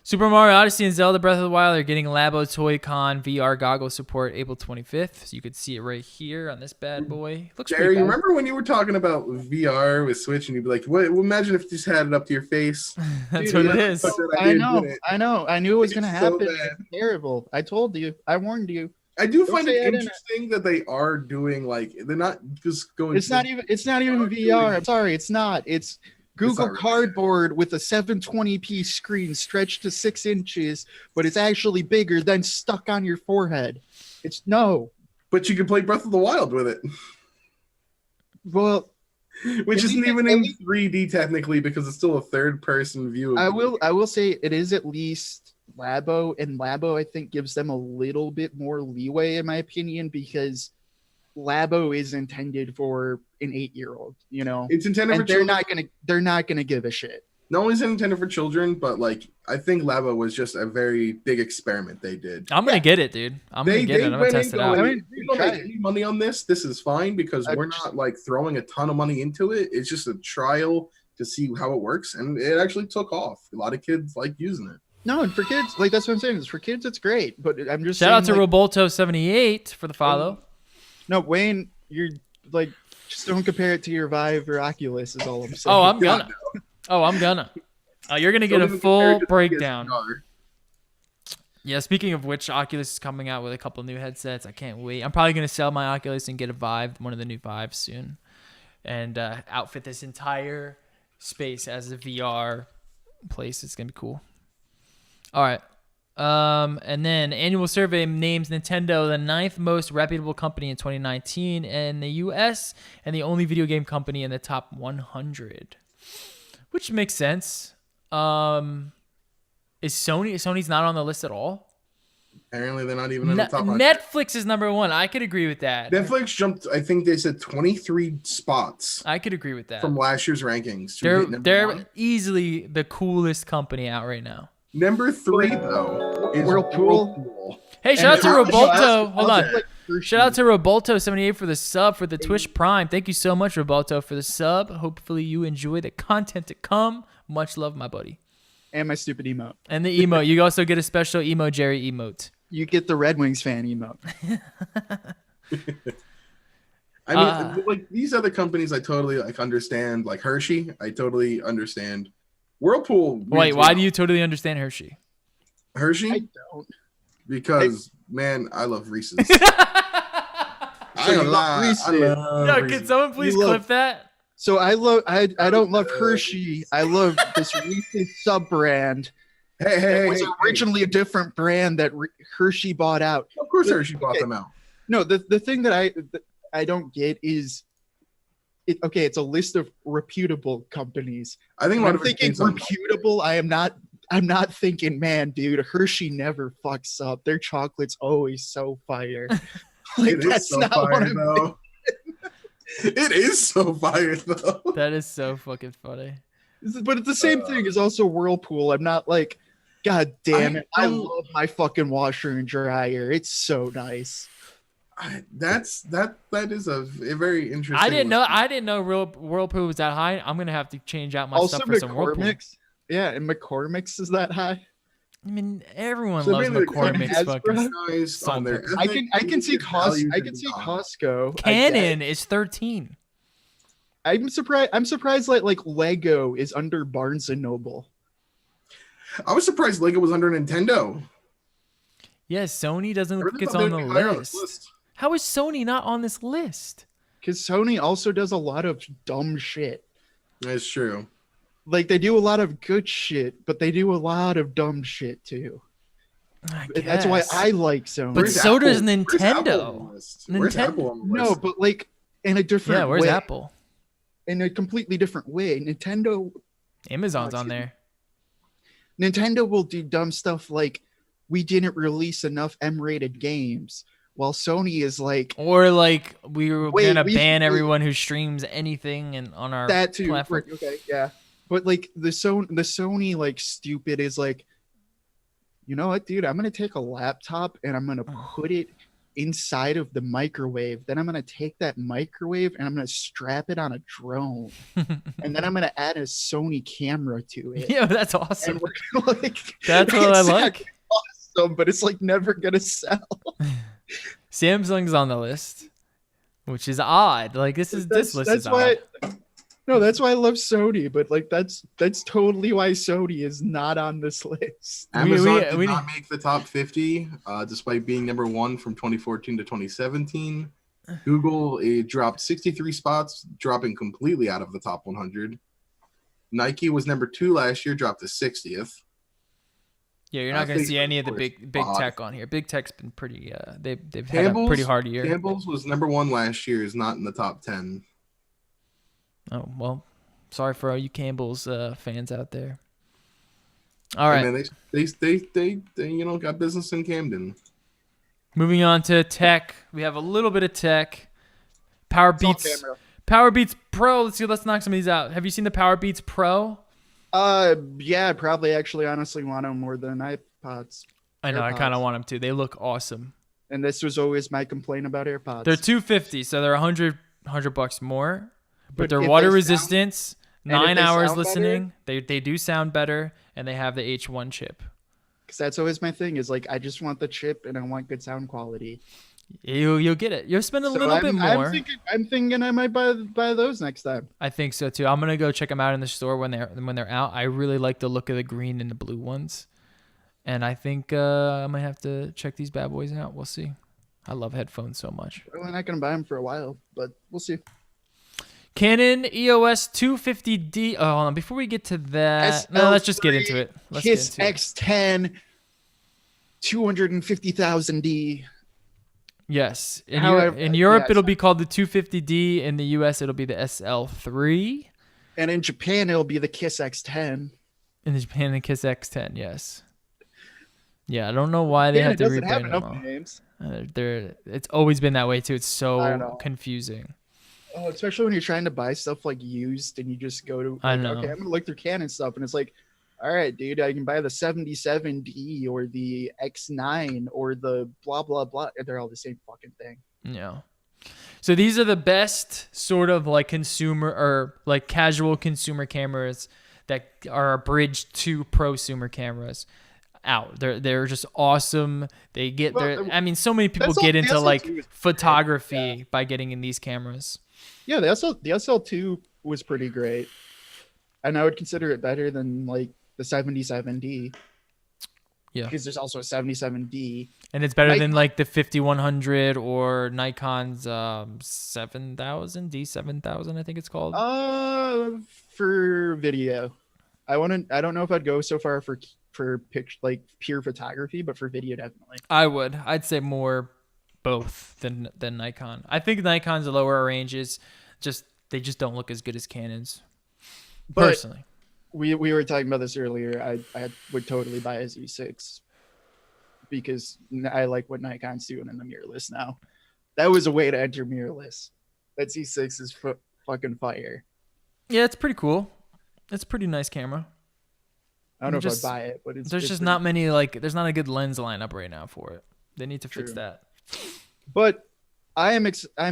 Super Mario Odyssey and Zelda Breath of the Wild are getting Labo Toy Con VR goggle support April 25th. So you could see it right here on this bad boy. Looks Jerry, pretty you cool. remember when you were talking about VR with Switch and you'd be like, "What? Well, imagine if you just had it up to your face." That's Dude, what it that's is. what I did, know, didn't it? I know. I knew it was gonna It's so happen. bad. It's terrible. I told you. I warned you. I do Don't find say it I didn't. interesting that they are doing like they're not just going. It's not even VR. I'm sorry, it's not. It's Google really Cardboard with a 720p screen stretched to 6 inches, but it's actually bigger than stuck on your forehead. It's no. But you can play Breath of the Wild with it, Well, which at isn't least- even at in least- 3D technically because it's still a third-person view. I will say it is at least Labo, and Labo I think gives them a little bit more leeway in my opinion because Labo is intended for an 8-year-old, you know. It's intended for And they're children. not gonna give a shit. Not only is it intended for children, but like I think Labo was just a very big experiment they did. I'm gonna get it, dude. I'm gonna get it. I'm gonna went test in it out. going, I mean, we don't try make it. any money on this. This is fine because I'm we're just- not like throwing a ton of money into it. It's just a trial to see how it works, and it actually took off. A lot of kids like using it. No, and for kids, like that's what I'm saying. Is for kids, it's great. But I'm just Shout out to saying, like, Robolto78 for the follow. no, Wayne, you're like just don't compare it to your Vive or Oculus. Is all I'm saying. Oh, I'm God, gonna. Oh, I'm gonna. You're gonna get Don't a even compare full it to breakdown. PSVR. Yeah, speaking of which, Oculus is coming out with a couple new headsets. I can't wait. I'm probably gonna sell my Oculus and get a Vive, one of the new Vives soon, and outfit this entire space as a VR place. It's gonna be cool. All right. And then annual survey names Nintendo the 9th most reputable company in 2019 in the U.S. and the only video game company in the top 100, which makes sense. Is Sony's not on the list at all? Apparently, they're not even in the top 100. Netflix is number one. I could agree with that. Netflix jumped. I think they said 23 spots I could agree with that. from last year's rankings. to hit number They're one. easily the coolest company out right now. Number 3 though is Whirlpool. Whirlpool. Hey, shout out to And- Robolto. Hold on. Like, Hershey. Shout out to Robolto78 for the sub for the Twitch Prime. Thank you so much, Robolto, for the sub. Hopefully you enjoy the content to come. Much love, my buddy. and my stupid emote. And the emote. You also get a special Emo Jerry emote. You get the Red Wings fan emote. I mean, like these other companies, I totally like understand. Like Hershey, I totally understand. Whirlpool. Wait, why do you totally understand Hershey? Hershey? I don't. Because man, I love Reese's. So I you ain't love lie, I Reese's. love Yo, Reese's. can someone please You love- clip that? So I don't love Hershey. I love this Reese's sub brand. Hey, It was originally a different brand that Hershey bought out. Of course, Hershey bought them out. No, the thing that I don't get is, it's a list of reputable companies. I think a When lot I'm of it thinking depends on- reputable. I'm not thinking, man, dude, Hershey never fucks up. Their chocolate's always so fire. Like It is that's so not fire, what I'm though. It is so fire though. That is so fucking funny. But it's the same thing as also Whirlpool. I'm not like, God damn it, I don't- love my fucking washer and dryer. It's so nice. That is a very interesting. I didn't know Whirlpool was that high. I'm gonna have to change out my Also, stuff for some Whirlpool. McCormick's. Yeah, and McCormick's is that high. I mean, everyone So loves maybe the McCormick's Hasbro? fucking. Guys on their Something. I can see values I can and see costs. Costco. Canon is 13. I'm surprised like Lego is under Barnes and Noble. I was surprised Lego was under Nintendo. Yes, Sony doesn't look like Everything it's thought on they'd the be higher list. How is Sony not on this list? Because Sony also does a lot of dumb shit. That's true. Like they do a lot of good shit, but they do a lot of dumb shit too. I And that's why guess. I like Sony. But so does Where's Nintendo. on the list? Where's Ninten- Apple on the list? no, but like in a different Yeah, where's way. Apple? In a completely different way. Amazon's Oh, on excuse me. there. Nintendo will do dumb stuff like we didn't release enough M-rated games, while Sony is like Or like we were Wait, gonna we- ban we- everyone who streams anything and on our that too. platform. Right, okay, yeah. But like the Sony like stupid is like, you know what, dude? I'm gonna take a laptop and I'm gonna put it inside of the microwave. Then I'm gonna take that microwave and I'm gonna strap it on a drone, and then I'm gonna add a Sony camera to it. Yeah, that's awesome. And we're gonna, like, That's what I like. exactly awesome, but it's like never gonna sell. Samsung's on the list, which is odd. Like this list is why. odd. No, that's why I love Sony, but like that's totally why Sony is not on this list. Amazon did not make the top 50, despite being number one from 2014 to 2017. Google, it dropped 63 spots, dropping completely out of the top 100. Nike was number 2 last year, dropped to 60th. Yeah, you're not going to see Facebook any of the was big spot. tech on here. Big tech's been pretty. They've had a Campbell's pretty hard year. Campbell's was number 1 last year, is not in the top 10. Oh well, sorry for all you Campbell's fans out there. All right, And then they got business in Camden. moving on to tech. We have a little bit of tech. Power It's all Beats. camera. Power Beats Pro. Let's see. Let's knock some of these out. Have you seen the Power Beats Pro? Yeah, I probably actually honestly want them more than iPods. I know. I AirPods. kind of want them to. They look awesome. And this was always my complaint about AirPods. They're $250, so they're $100 more. But they're if water they sound- resistance. and if 9 they hours sound listening. They do sound better, and they have the H1 chip. Because that's always my thing is like I just want the chip and I want good sound quality. You'll get it. You'll spend a So little bit more. I'm thinking I might buy those next time. I think so too. I'm gonna go check them out in the store when they're out. I really like the look of the green and the blue ones, and I think I might have to check these bad boys out. We'll see. I love headphones so much. We're not gonna buy them for a while, but we'll see. Canon EOS 250D. Oh, hold on. Before we get to that, no, let's just get into it. Let's Kiss get into it. X10 250,000D. Yes. However, In Europe, yes. it'll be called the 250D. In the US, it'll be the SL3. And in Japan, it'll be the Kiss X10. In Japan, the Kiss X10. Yes. Yeah, I don't know why they Yeah, had it to doesn't have rebrand them enough all. names. It's always been that way too. It's I know. so confusing. Oh, especially when you're trying to buy stuff like used and you just go to, I like, know. okay, I'm gonna look through Canon stuff, and it's like, all right, dude, I can buy the 77D or the X9 or the blah blah blah. They're all the same fucking thing. Yeah. So these are the best sort of like consumer or like casual consumer cameras that are a bridge to prosumer cameras out. They're just awesome. They get I mean, so many people That's all- get the into SL2 like is photography by getting in these cameras. Yeah, the SL2 was pretty great, and I would consider it better than like the 77D. Yeah. Because there's also a 77D. And it's better Nikon- than like the 5100 or Nikon's 7000 D7000, I think it's called. For video, I don't know if I'd go so far for picture like pure photography, but for video definitely. I'd say more both than Nikon. I think Nikon's lower ranges they just don't look as good as Canon's. But Personally. we were talking about this earlier. I would totally buy a Z6 because I like what Nikon's doing in the mirrorless now. That was a way to enter mirrorless. That Z6 is fucking fire. Yeah, it's pretty cool. It's a pretty nice camera. I don't know Just- if I'd buy it, but There's it's just pretty- not many there's not a good lens lineup right now for it. They need to fix True. that. But I'm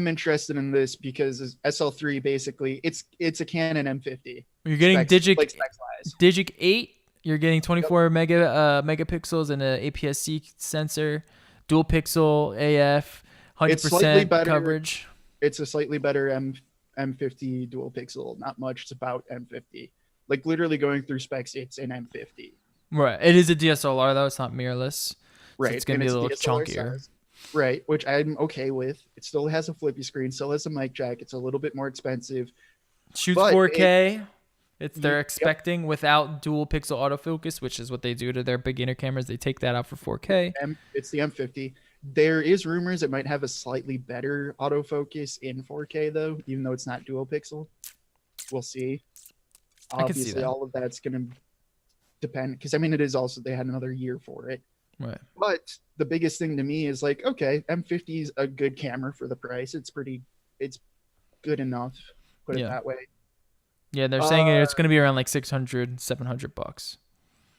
interested in this because SL3 basically it's a Canon M50. You're getting specs-wise. Digic 8. You're getting 24 megapixels and a APS-C sensor, dual pixel AF, It's slightly 100% better. coverage. It's a slightly better M50 dual pixel. Not much. It's about M50. Like literally going through specs, it's an M50. Right. It is a DSLR though. It's not mirrorless. Right. it's gonna be a little DSLR chunkier. size. Right, which I'm okay with. It still has a flippy screen, still has a mic jack. It's a little bit more expensive. Shoots But 4K. They're Yep. expecting without dual pixel autofocus, which is what they do to their beginner cameras. They take that out for 4K. It's the M50. There is rumors it might have a slightly better autofocus in 4K though, even though it's not dual pixel. We'll see. I can see Obviously, that. all of that's gonna depend because I mean it is also they had another year for it. Right. But the biggest thing to me is like, okay, M50 is a good camera for the price. It's good enough. Put it Yeah. that way. Yeah, they're saying it's going to be around like $600, $700.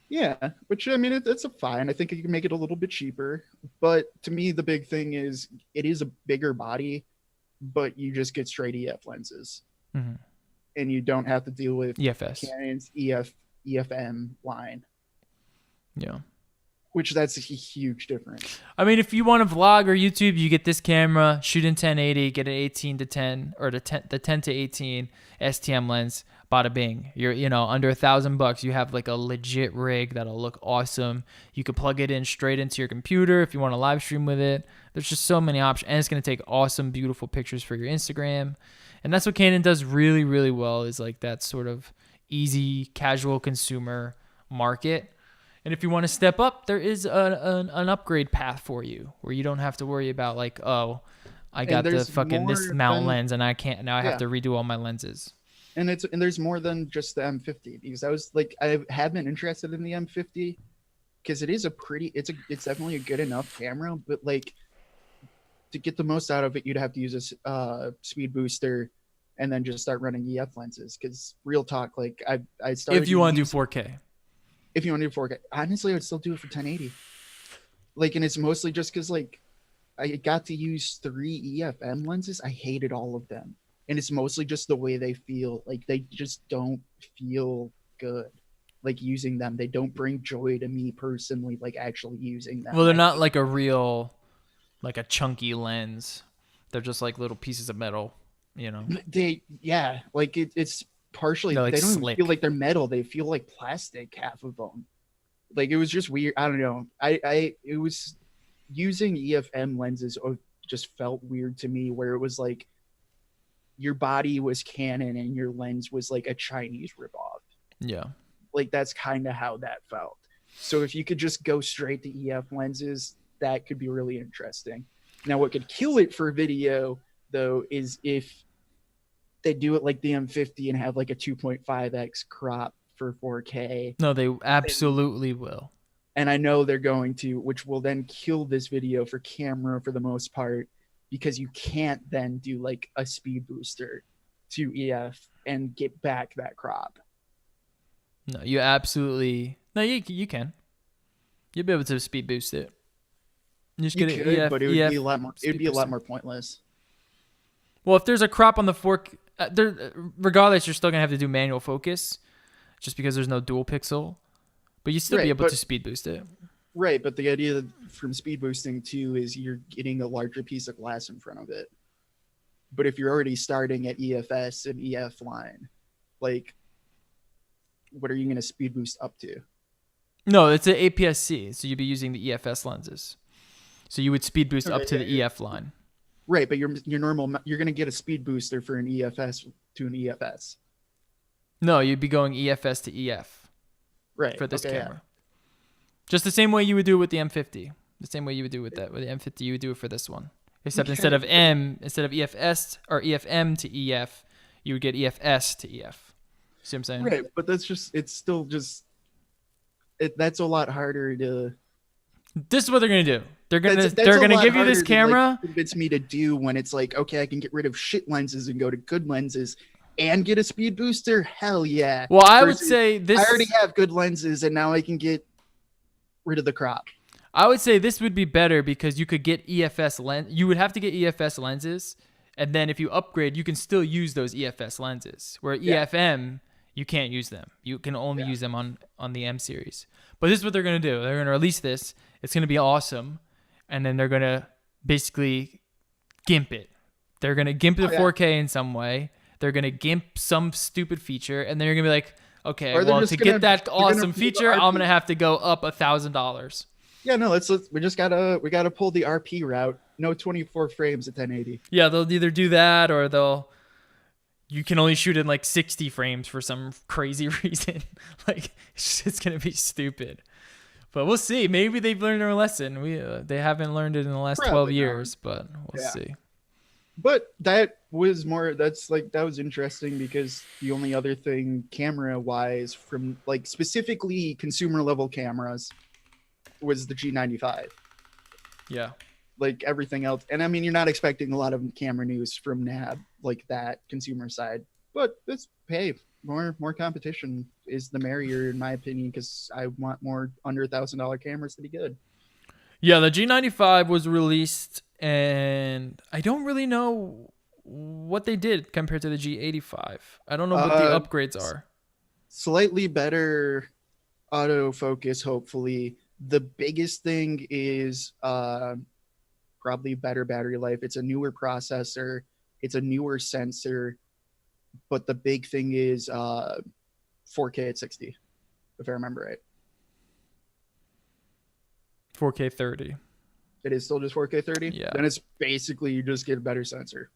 Yeah, which I mean, it's a fine. I think you can make it a little bit cheaper. But to me, the big thing is it is a bigger body, but you just get straight EF lenses, Mhm. and you don't have to deal with EFS. Canon's EFM line, Yeah. which that's a huge difference. I mean, if you want to vlog or YouTube, you get this camera, shoot in 1080, get an 18 to 10 or the 10 to 18 STM lens, bada bing. You're under $1,000. You have like a legit rig that'll look awesome. You could plug it in straight into your computer if you want to live stream with it. There's just so many options, and it's gonna take awesome, beautiful pictures for your Instagram. And that's what Canon does really, really well is like that sort of easy, casual consumer market. And if you want to step up, there is an upgrade path for you where you don't have to worry about like, oh, I got the there's fucking this more mount than lens and I can't now I have yeah, to redo all my lenses. and there's more than just the M50 because I have been interested in the M50 because it's definitely a good enough camera, but like to get the most out of it, you'd have to use a speed booster and then just start running EF lenses. Because real talk, like I started. If you want to do 4K. If you want to do 4K, honestly, I would still do it for 1080. Like, and it's mostly just because like I got to use 3 EFM lenses. I hated all of them, and it's mostly just the way they feel. Like they just don't feel good. Like using them, they don't bring joy to me personally. Like actually using them. Well, they're not like a real, like a chunky lens. They're just like little pieces of metal, you know. Like it's partially They're like they don't slick. even feel like they're metal. They feel like plastic. Half of them. Like it was just weird. I don't know. It was using EFM lenses just felt weird to me, where it was like your body was Canon and your lens was like a Chinese ripoff. Yeah. Like that's kind of how that felt. So if you could just go straight to EF lenses, that could be really interesting. Now, what could kill it for video though is if they do it like the M50 and have like a 2.5x crop for 4K. No, they absolutely will. And I know they're going to, which will then kill this video for camera for the most part, because you can't then do like a speed booster to EF and get back that crop. No, you absolutely. No, you can. You'll be able to speed boost it. You just You get could, an EF, but it would EF be a lot more. It would be a lot more pointless. Well, if there's a crop on the fork, regardless, you're still gonna have to do manual focus, just because there's no dual pixel. But you still be able to speed boost it. Right, but the idea from speed boosting too is you're getting a larger piece of glass in front of it. But if you're already starting at EFS and EF line, like, what are you going to speed boost up to? No, it's an APS-C, so you'd be using the EFS lenses. So you would speed boost up to the EF line. Right, but your normal, you're going to get a speed booster for an EFS to an EFS. No, you'd be going EFS to EF. Right. For this camera. Yeah. Just the same way you would do it with the M50. The same way you would do with that. With the M50, you would do it for this one. Except instead of EFS or EFM to EF, you would get EFS to EF. See what I'm saying? Right, but it's still just, that's a lot harder to. This is what they're gonna do. They're gonna give you this camera. To, like, convince me to do when it's like, okay, I can get rid of shit lenses and go to good lenses and get a speed booster. Hell yeah. Well, I would say this. I already have good lenses, and now I can get rid of the crop. I would say this would be better because you could get EFS lens. You would have to get EFS lenses, and then if you upgrade, you can still use those EFS lenses. Where EFM, you can't use them. You can only use them on the M series. But this is what they're gonna do. They're gonna release this. It's gonna be awesome, and then they're gonna basically gimp it. They're gonna gimp the 4K in some way. They're gonna gimp some stupid feature, and then you're gonna be like, okay, well, to get that awesome feature, I'm gonna have to go up $1,000. Yeah, no, we gotta pull the RP route. No 24 frames at 1080. Yeah, they'll either do that or you can only shoot in like 60 frames for some crazy reason. Like it's gonna be stupid. But we'll see. Maybe they've learned their lesson. They haven't learned it in the last 12 years, but we'll see. But that was that was interesting because the only other thing camera wise from like specifically consumer level cameras was the G95. Yeah. Like everything else. And I mean, you're not expecting a lot of camera news from NAB like that consumer side, but more competition is the merrier in my opinion, because I want more under $1,000 cameras to be good. Yeah, the G95 was released, and I don't really know what they did compared to the G85. I don't know what the upgrades are. Slightly better autofocus, hopefully. The biggest thing is probably better battery life. It's a newer processor. It's a newer sensor. But the big thing is 4K at 60, if I remember right. 4K 30. It is still just 4K 30? Yeah. Then it's basically you just get a better sensor.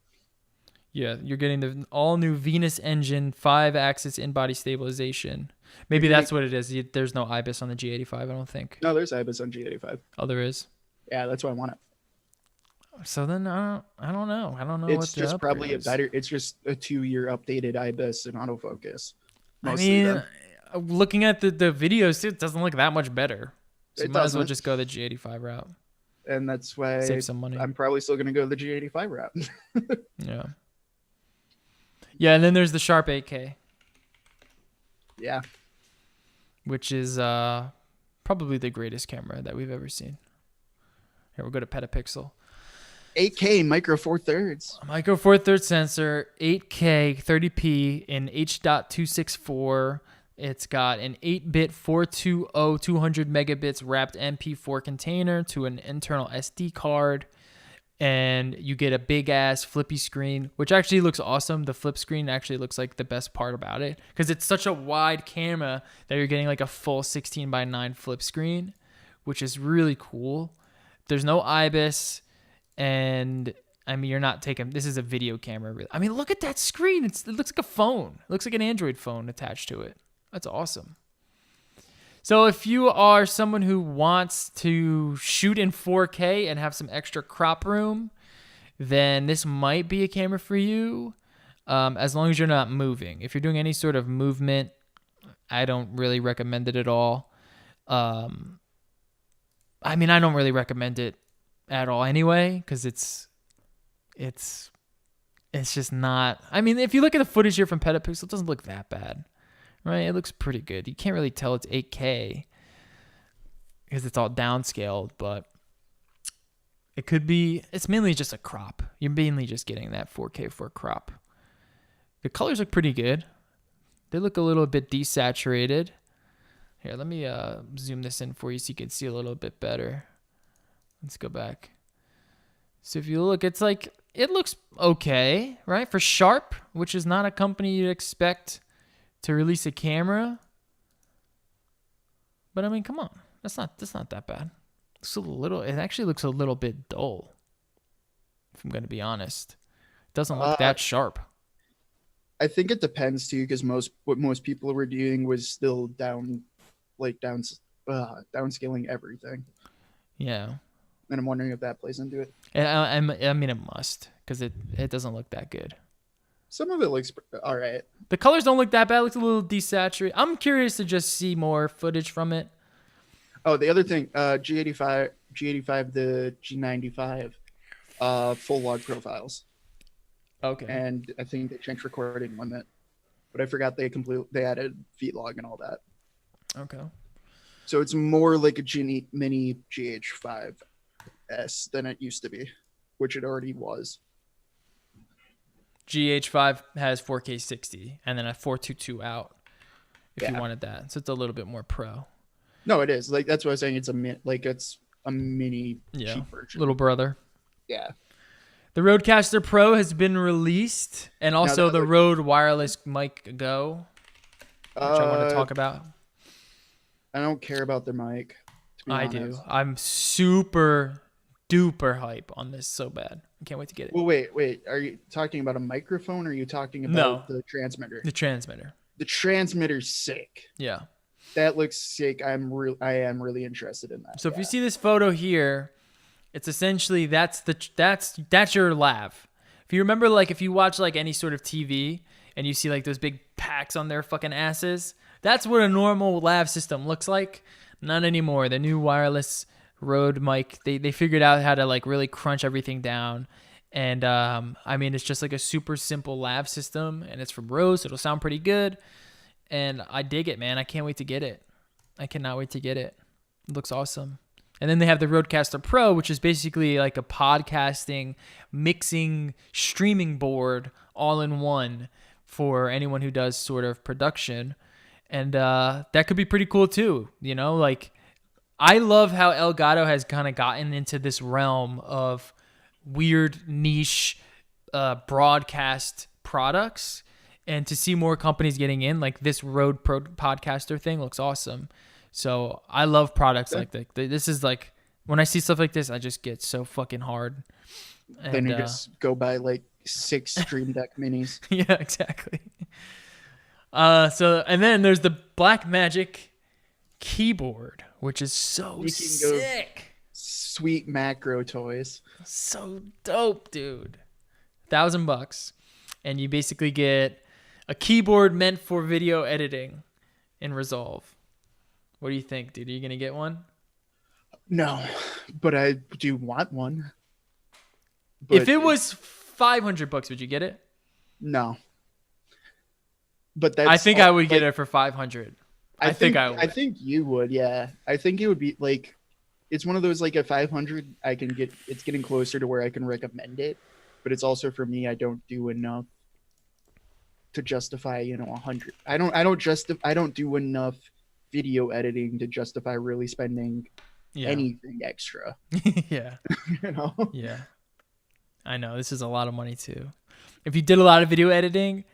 Yeah, you're getting the all new Venus engine, 5-axis in-body stabilization. Maybe that's what it is. There's no IBIS on the G85, I don't think. No, there's IBIS on G85. Oh, there is. Yeah, that's why I want it. So then I don't know. I don't know It's what the just probably a upgrade is. better. It's just a 2-year updated IBIS and autofocus. I Mostly mean, them. looking at the videos, it doesn't look that much better. So you It might as well doesn't. just go the G85 route. And that's why Save some money. I'm probably still gonna go the G85 route. Yeah. Yeah, and then there's the Sharp 8K, Yeah, which is probably the greatest camera that we've ever seen. Here, we'll go to Petapixel. 8K micro four thirds. Micro Four Thirds sensor, 8K, 30p in H.264. It's got an 8-bit 420 200 megabits wrapped MP4 container to an internal SD card. And you get a big ass flippy screen, which actually looks awesome. The flip screen actually looks like the best part about it because it's such a wide camera that you're getting like a full 16:9 flip screen, which is really cool. There's no IBIS, and I mean, you're not taking, this is a video camera. Really. I mean, look at that screen. It looks like a phone. It looks like an Android phone attached to it. That's awesome. So if you are someone who wants to shoot in 4K and have some extra crop room, then this might be a camera for you, as long as you're not moving. If you're doing any sort of movement, I don't really recommend it at all. I mean, I don't really recommend it at all anyway, because it's just not. I mean, if you look at the footage here from Petapixel, it doesn't look that bad. Right, it looks pretty good. You can't really tell it's 8K because it's all downscaled, but it could be. It's mainly just a crop. You're mainly just getting that 4K for a crop. The colors look pretty good. They look a little bit desaturated. Here, let me zoom this in for you so you can see a little bit better. Let's go back. So if you look, it's like it looks okay, right? For Sharp, which is not a company you'd expect to release a camera, but I mean, come on, that's not that bad. It actually looks a little bit dull, if I'm going to be honest. It doesn't look that sharp. I think it depends too, because what most people were doing was still downscaling everything, Yeah, and I'm wondering if that plays into it. I mean, it must, because it doesn't look that good. Some of it looks all right. The colors don't look that bad. It looks a little desaturated. I'm curious to just see more footage from it. Oh, the other thing, G85, the G95, full log profiles. Okay. And I think they changed recording limit, but I forgot they added feet log and all that. Okay. So it's more like a mini GH5S than it used to be, which it already was. GH5 has 4K 60 and then a 422 out if you Yeah. wanted that. So it's a little bit more pro. No, it is. Like that's what I was saying. It's a mini cheap version. Little brother. Yeah. The Rodecaster Pro has been released, and also the other- Rode Wireless Mic Go, which I want to talk about. I don't care about their mic. To be I honest. do. I'm super duper hype on this so bad. I can't wait to get it. Well, wait. Are you talking about a microphone or are you talking about the transmitter? The transmitter. The transmitter's sick. Yeah. That looks sick. I am really interested in that. So if you see this photo here, it's essentially that's your lav. If you remember, like if you watch like any sort of TV and you see like those big packs on their fucking asses, that's what a normal lav system looks like. Not anymore. The new wireless Rode mic, they figured out how to like really crunch everything down. And I mean, it's just like a super simple lav system, and it's from Rode, so it'll sound pretty good. And I dig it, man. I can't wait to get it. I cannot wait to get it. It looks awesome. And then they have the Rodecaster Pro, which is basically like a podcasting, mixing, streaming board all in one for anyone who does sort of production. And that could be pretty cool too. You know, like I love how Elgato has kind of gotten into this realm of weird niche broadcast products. And to see more companies getting in, like this Rode Pro Podcaster thing looks awesome. So I love products like that. This is like, when I see stuff like this, I just get so fucking hard. And, then you just go buy like 6 Stream Deck minis. Yeah, exactly. So and then there's the Black Magic keyboard, which is so Speaking of sick. sweet macro toys. So dope, dude. $1,000, and you basically get a keyboard meant for video editing in Resolve. What do you think, dude? Are you gonna get one? No, but I do want one. If But it was $500, would you get it? no. But that's I think I would get it for 500. I think I would. I think you would, yeah. I think it would be like it's one of those like at 500 I can get it's getting closer to where I can recommend it, but it's also for me I don't do enough to justify, 100. I don't do enough video editing to justify really spending Yeah. anything extra, Yeah. you know. Yeah. I know. This is a lot of money too. If you did a lot of video editing,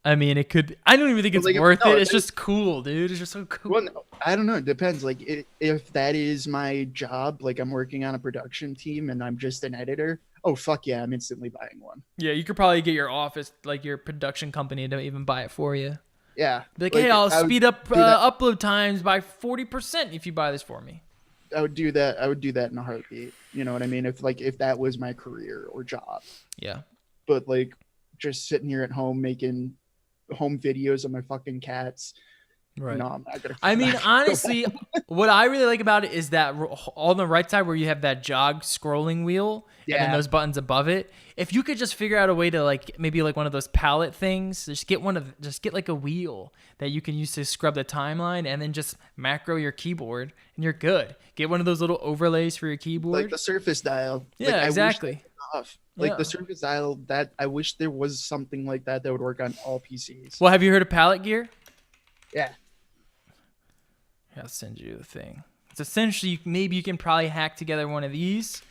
I mean, it could. I don't even think But, it's like, worth no, it. It's just cool, dude. It's just so cool. Well, no, I don't know. It depends. Like, if that is my job, like I'm working on a production team and I'm just an editor, oh, fuck yeah, I'm instantly buying one. Yeah, you could probably get your office, like your production company, to even buy it for you. Yeah. Be like, hey, I'll I would speed up do that. upload times by 40% if you buy this for me. I would do that. I would do that in a heartbeat. You know what I mean? If that was my career or job. Yeah. But like just sitting here at home making home videos of my fucking cats. Right. No, I'm not gonna. I mean, honestly, what I really like about it is that on the right side where you have that jog scrolling wheel and then Yeah. those buttons above it, if you could just figure out a way to like maybe like one of those palette things, just get like a wheel that you can use to scrub the timeline and then just macro your keyboard and you're good. Get one of those little overlays for your keyboard. like the Surface dial. Yeah, like, I wish exactly. that was enough. Like Yeah. the Surface dial, that I wish there was something like that would work on all PCs. Well, have you heard of palette gear? Yeah. I'll send you the thing. It's essentially maybe you can probably hack together one of these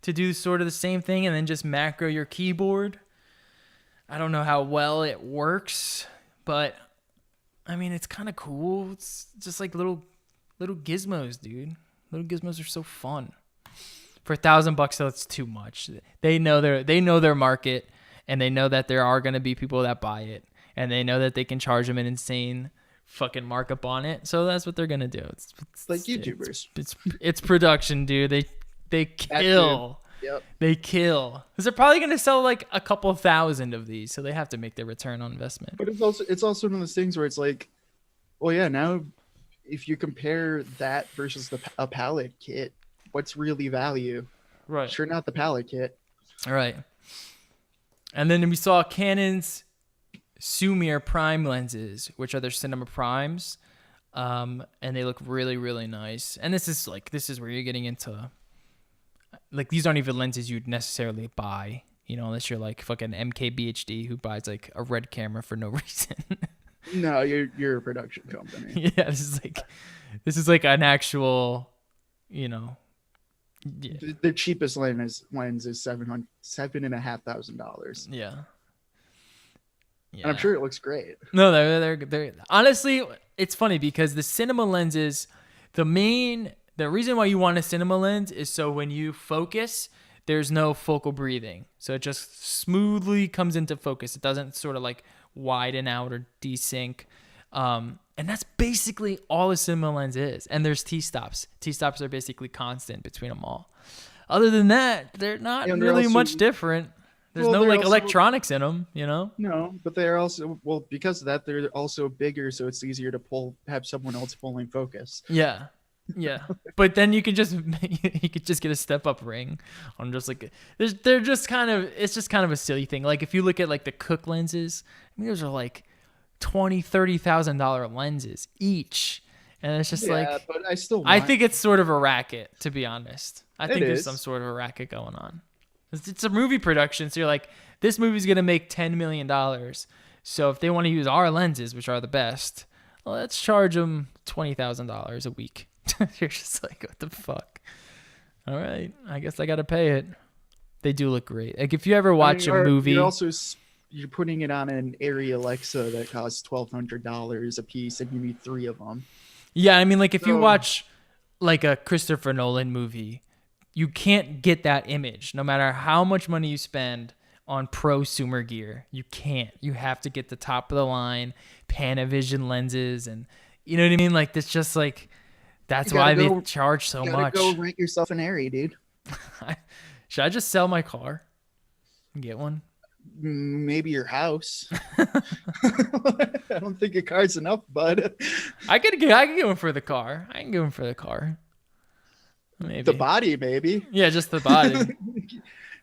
to do sort of the same thing and then just macro your keyboard. I don't know how well it works, but I mean it's kind of cool. It's just like little gizmos, dude. Little gizmos are so fun. For $1,000 though, it's too much. They know their market, and they know that there are going to be people that buy it, and they know that they can charge them an insane fucking markup on it. So that's what they're gonna do. It's Like YouTubers. It's production, dude. They kill. Yep. They kill. Because they're probably gonna sell like a couple thousand of these, so they have to make their return on investment. But it's also one of those things where it's like, well, yeah, now if you compare that versus a palette kit, what's really value? Right. Sure, not the palette kit. All right. And then we saw Canon's Sumir Prime lenses, which are their cinema primes, and they look really, really nice. And this is where you're getting into like these aren't even lenses you'd necessarily buy, unless you're like fucking MKBHD who buys like a red camera for no reason. No, you're a production company. Yeah, this is like an actual, yeah. The cheapest lens is $7,500. Yeah. And I'm sure it looks great. No, they're honestly, it's funny because the cinema lenses, the reason why you want a cinema lens is so when you focus, there's no focal breathing. So it just smoothly comes into focus. It doesn't sort of like widen out or desync. And that's basically all a cinema lens is. And there's T-stops. T-stops are basically constant between them all. Other than that, they're not And they're really also- much different. There's Well, no they're like also- electronics in them, No, but they're also because of that they're also bigger, so it's easier to have someone else pulling focus. Yeah. Yeah. But then you could just get a step up ring on just like it's just kind of a silly thing. Like if you look at like the Cook lenses, I mean those are like $20,000-$30,000 lenses each. And it's just But I think it's sort of a racket, to be honest. I think there's is. some sort of a racket going on. It's a movie production, so you're like, this movie's gonna make $10 million. So if they want to use our lenses, which are the best, well, let's charge them $20,000 a week. You're just like, what the fuck? All right, I guess I gotta pay it. They do look great. Like if you ever watch a movie, you're putting it on an Arri Alexa that costs $1,200 a piece, and you need 3 of them. yeah, I mean, like if you So- watch like a Christopher Nolan movie, you can't get that image no matter how much money you spend on prosumer gear. You can't. You have to get the top of the line Panavision lenses, and you know what I mean. Like it's just like that's why they charge so much. Go rent yourself an Airy, dude. Should I just sell my car and get one? Maybe your house. I don't think a car's enough, bud. I could get one for the car. I can get one for the car. Maybe the body, maybe. Yeah, just the body.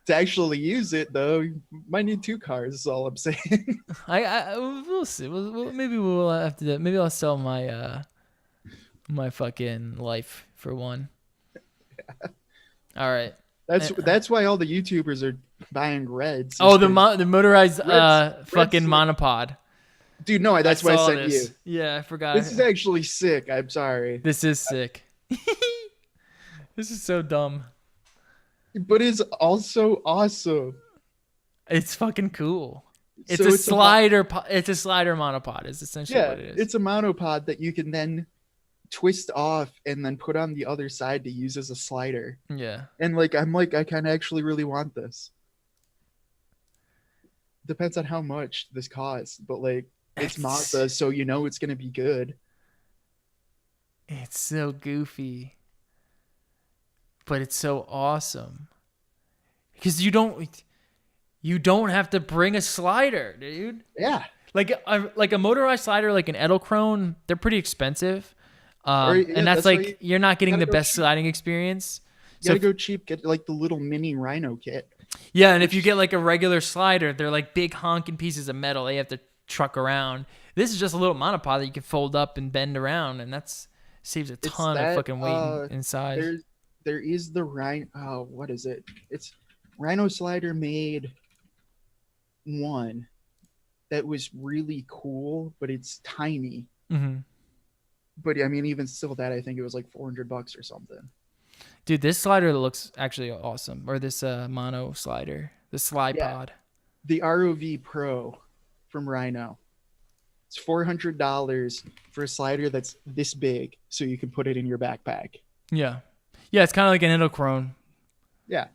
To actually use it, though, you might need 2 cars. Is all I'm saying. We'll see. Maybe we'll have to. Maybe I'll sell my my fucking life for one. Yeah. All right. That's why all the YouTubers are buying Reds. Oh, the motorized fucking monopod. Dude, no, that's why I sent you. Yeah, I forgot. This is actually sick. I'm sorry. This is sick. This is so dumb. But it's also awesome. It's fucking cool. It's a slider. It's a slider monopod. Is essentially what it is. It's a monopod that you can then twist off and then put on the other side to use as a slider. Yeah. And I kind of actually really want this. Depends on how much this costs, but it's Mazda, so you know it's gonna be good. It's so goofy. But it's so awesome because you don't have to bring a slider, dude. Yeah, like a motorized slider, like an Edelkrone, they're pretty expensive, and that's you're not getting the best sliding experience. You gotta go cheap. Get the little mini Rhino kit. Yeah, and if you get a regular slider, they're big honking pieces of metal. They have to truck around. This is just a little monopod that you can fold up and bend around, and saves a ton of fucking weight in size. There is the Rhino. Oh, what is it? It's Rhino Slider made one that was really cool, but it's tiny. Mm-hmm. But I mean, even still, that I think it was $400 or something. Dude, this slider looks actually awesome. Or this mono slider, the slide pod. The ROV Pro from Rhino. It's $400 for a slider that's this big, so you can put it in your backpack. Yeah. Yeah, it's kind of like an Edelkrone. Yeah.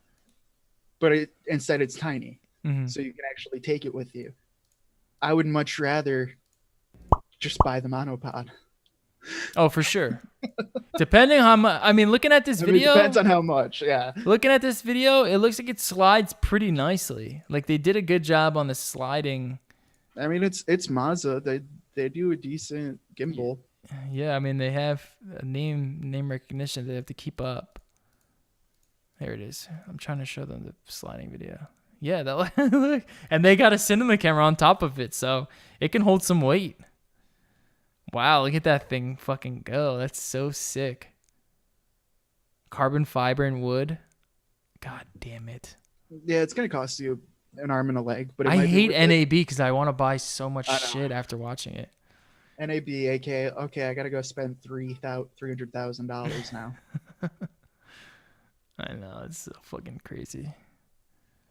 But instead it's tiny. Mm-hmm. So you can actually take it with you. I would much rather just buy the monopod. Oh, for sure. Depending how much. I mean, looking at this video. It depends on how much, yeah. Looking at this video, it looks like it slides pretty nicely. They did a good job on the sliding. I mean, it's Mazda. They do a decent gimbal. Yeah, I mean, they have a name recognition they have to keep up. There it is. I'm trying to show them the sliding video. Yeah, look. And they got a cinema camera on top of it, so it can hold some weight. Wow, look at that thing fucking go. That's so sick. Carbon fiber and wood. God damn it. Yeah, it's going to cost you an arm and a leg. But I hate NAB because I want to buy so much shit after watching it. NAB, aka, okay, I gotta go spend $300,000 now. I know, it's so fucking crazy.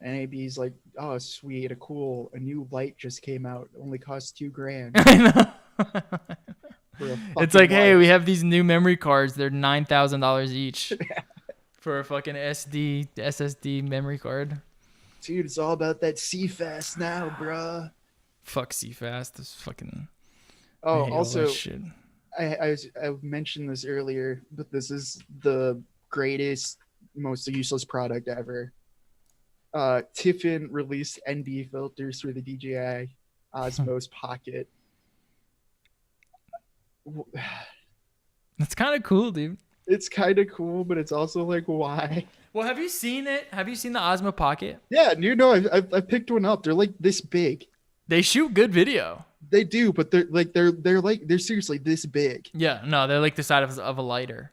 NAB's oh sweet, a new light just came out. It only costs $2,000. I know. It's hey, we have these new memory cards. They're $9,000 each for a fucking SSD memory card. Dude, it's all about that CFast now, bruh. Fuck CFast. This fucking. Oh, also, I mentioned this earlier, but this is the greatest, most useless product ever. Tiffin released ND filters for the DJI Osmos Pocket. That's kind of cool, dude. It's kind of cool, but it's also why? Well, have you seen it? Have you seen the Osmo Pocket? Yeah, I picked one up. They're this big. They shoot good video. They do, but they're seriously this big. Yeah, no, they're the size of a lighter.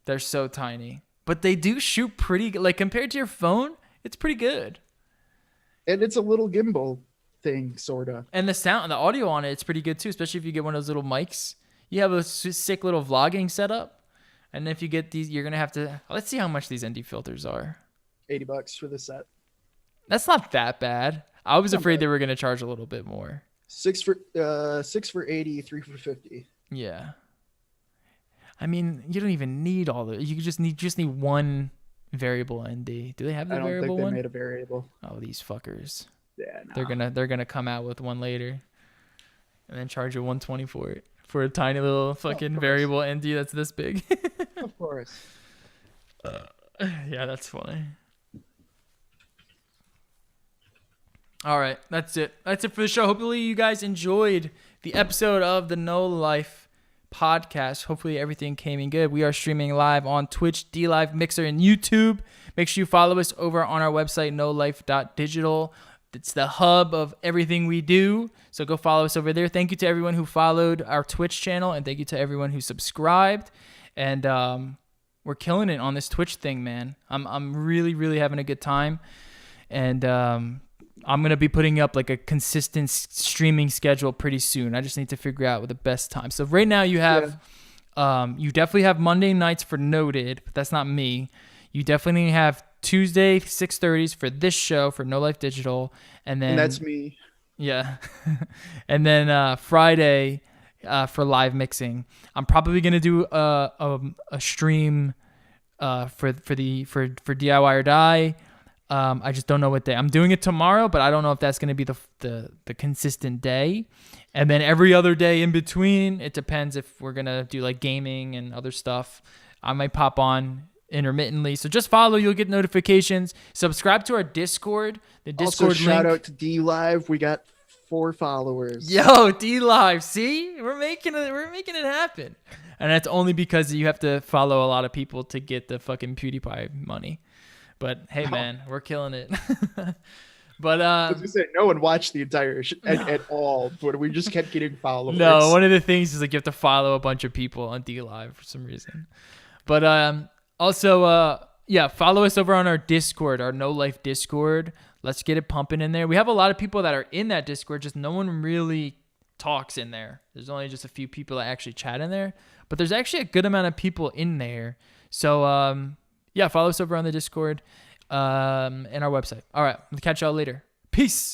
They're so tiny, but they do shoot pretty good. Compared to your phone, it's pretty good. And it's a little gimbal thing, sorta. And the audio on it's pretty good too, especially if you get one of those little mics. You have a sick little vlogging setup, and if you get these, you're gonna have to. Let's see how much these ND filters are. $80 for the set. That's not that bad. I was afraid they were gonna charge a little bit more. 6 for 80, 3 for 50. Yeah. I mean, you don't even need all the. You just need one variable ND. Do they have the I don't variable think they one? made a variable. Oh, these fuckers. Yeah, no. They're gonna come out with one later, and then charge you 120 for it for a tiny little fucking course. variable ND that's this big. Of course. Yeah, that's funny. All right, that's it. That's it for the show. Hopefully you guys enjoyed the episode of the No Life podcast. Hopefully everything came in good. We are streaming live on Twitch, DLive, Mixer, and YouTube. Make sure you follow us over on our website, nolife.digital. It's the hub of everything we do. So go follow us over there. Thank you to everyone who followed our Twitch channel, and thank you to everyone who subscribed. And we're killing it on this Twitch thing, man. I'm really, really having a good time. And I'm going to be putting up like a consistent streaming schedule pretty soon. I just need to figure out what the best time. So right now you have, you definitely have Monday nights for Noted, but that's not me. You definitely have Tuesday 6:30s for this show for No Life Digital. And that's me. Yeah. And then Friday for live mixing. I'm probably going to do a stream for DIY or Die. I just don't know what day. I'm doing it tomorrow, but I don't know if that's going to be the consistent day. And then every other day in between, it depends if we're going to do like gaming and other stuff. I might pop on intermittently. So just follow, you'll get notifications. Subscribe to our Discord. The Discord also, link. shout out to DLive. We got 4 followers. Yo, DLive. See? We're making it happen. And that's only because you have to follow a lot of people to get the fucking PewDiePie money. But hey, man, we're killing it. But As you said, no one watched the entire at all, but we just kept getting followers. no, one of the things is like you have to follow a bunch of people on DLive for some reason. But also, follow us over on our Discord, our No Life Discord. Let's get it pumping in there. We have a lot of people that are in that Discord, just no one really talks in there. There's only just a few people that actually chat in there, but there's actually a good amount of people in there. So follow us over on the Discord and our website. All right, we'll catch y'all later. Peace.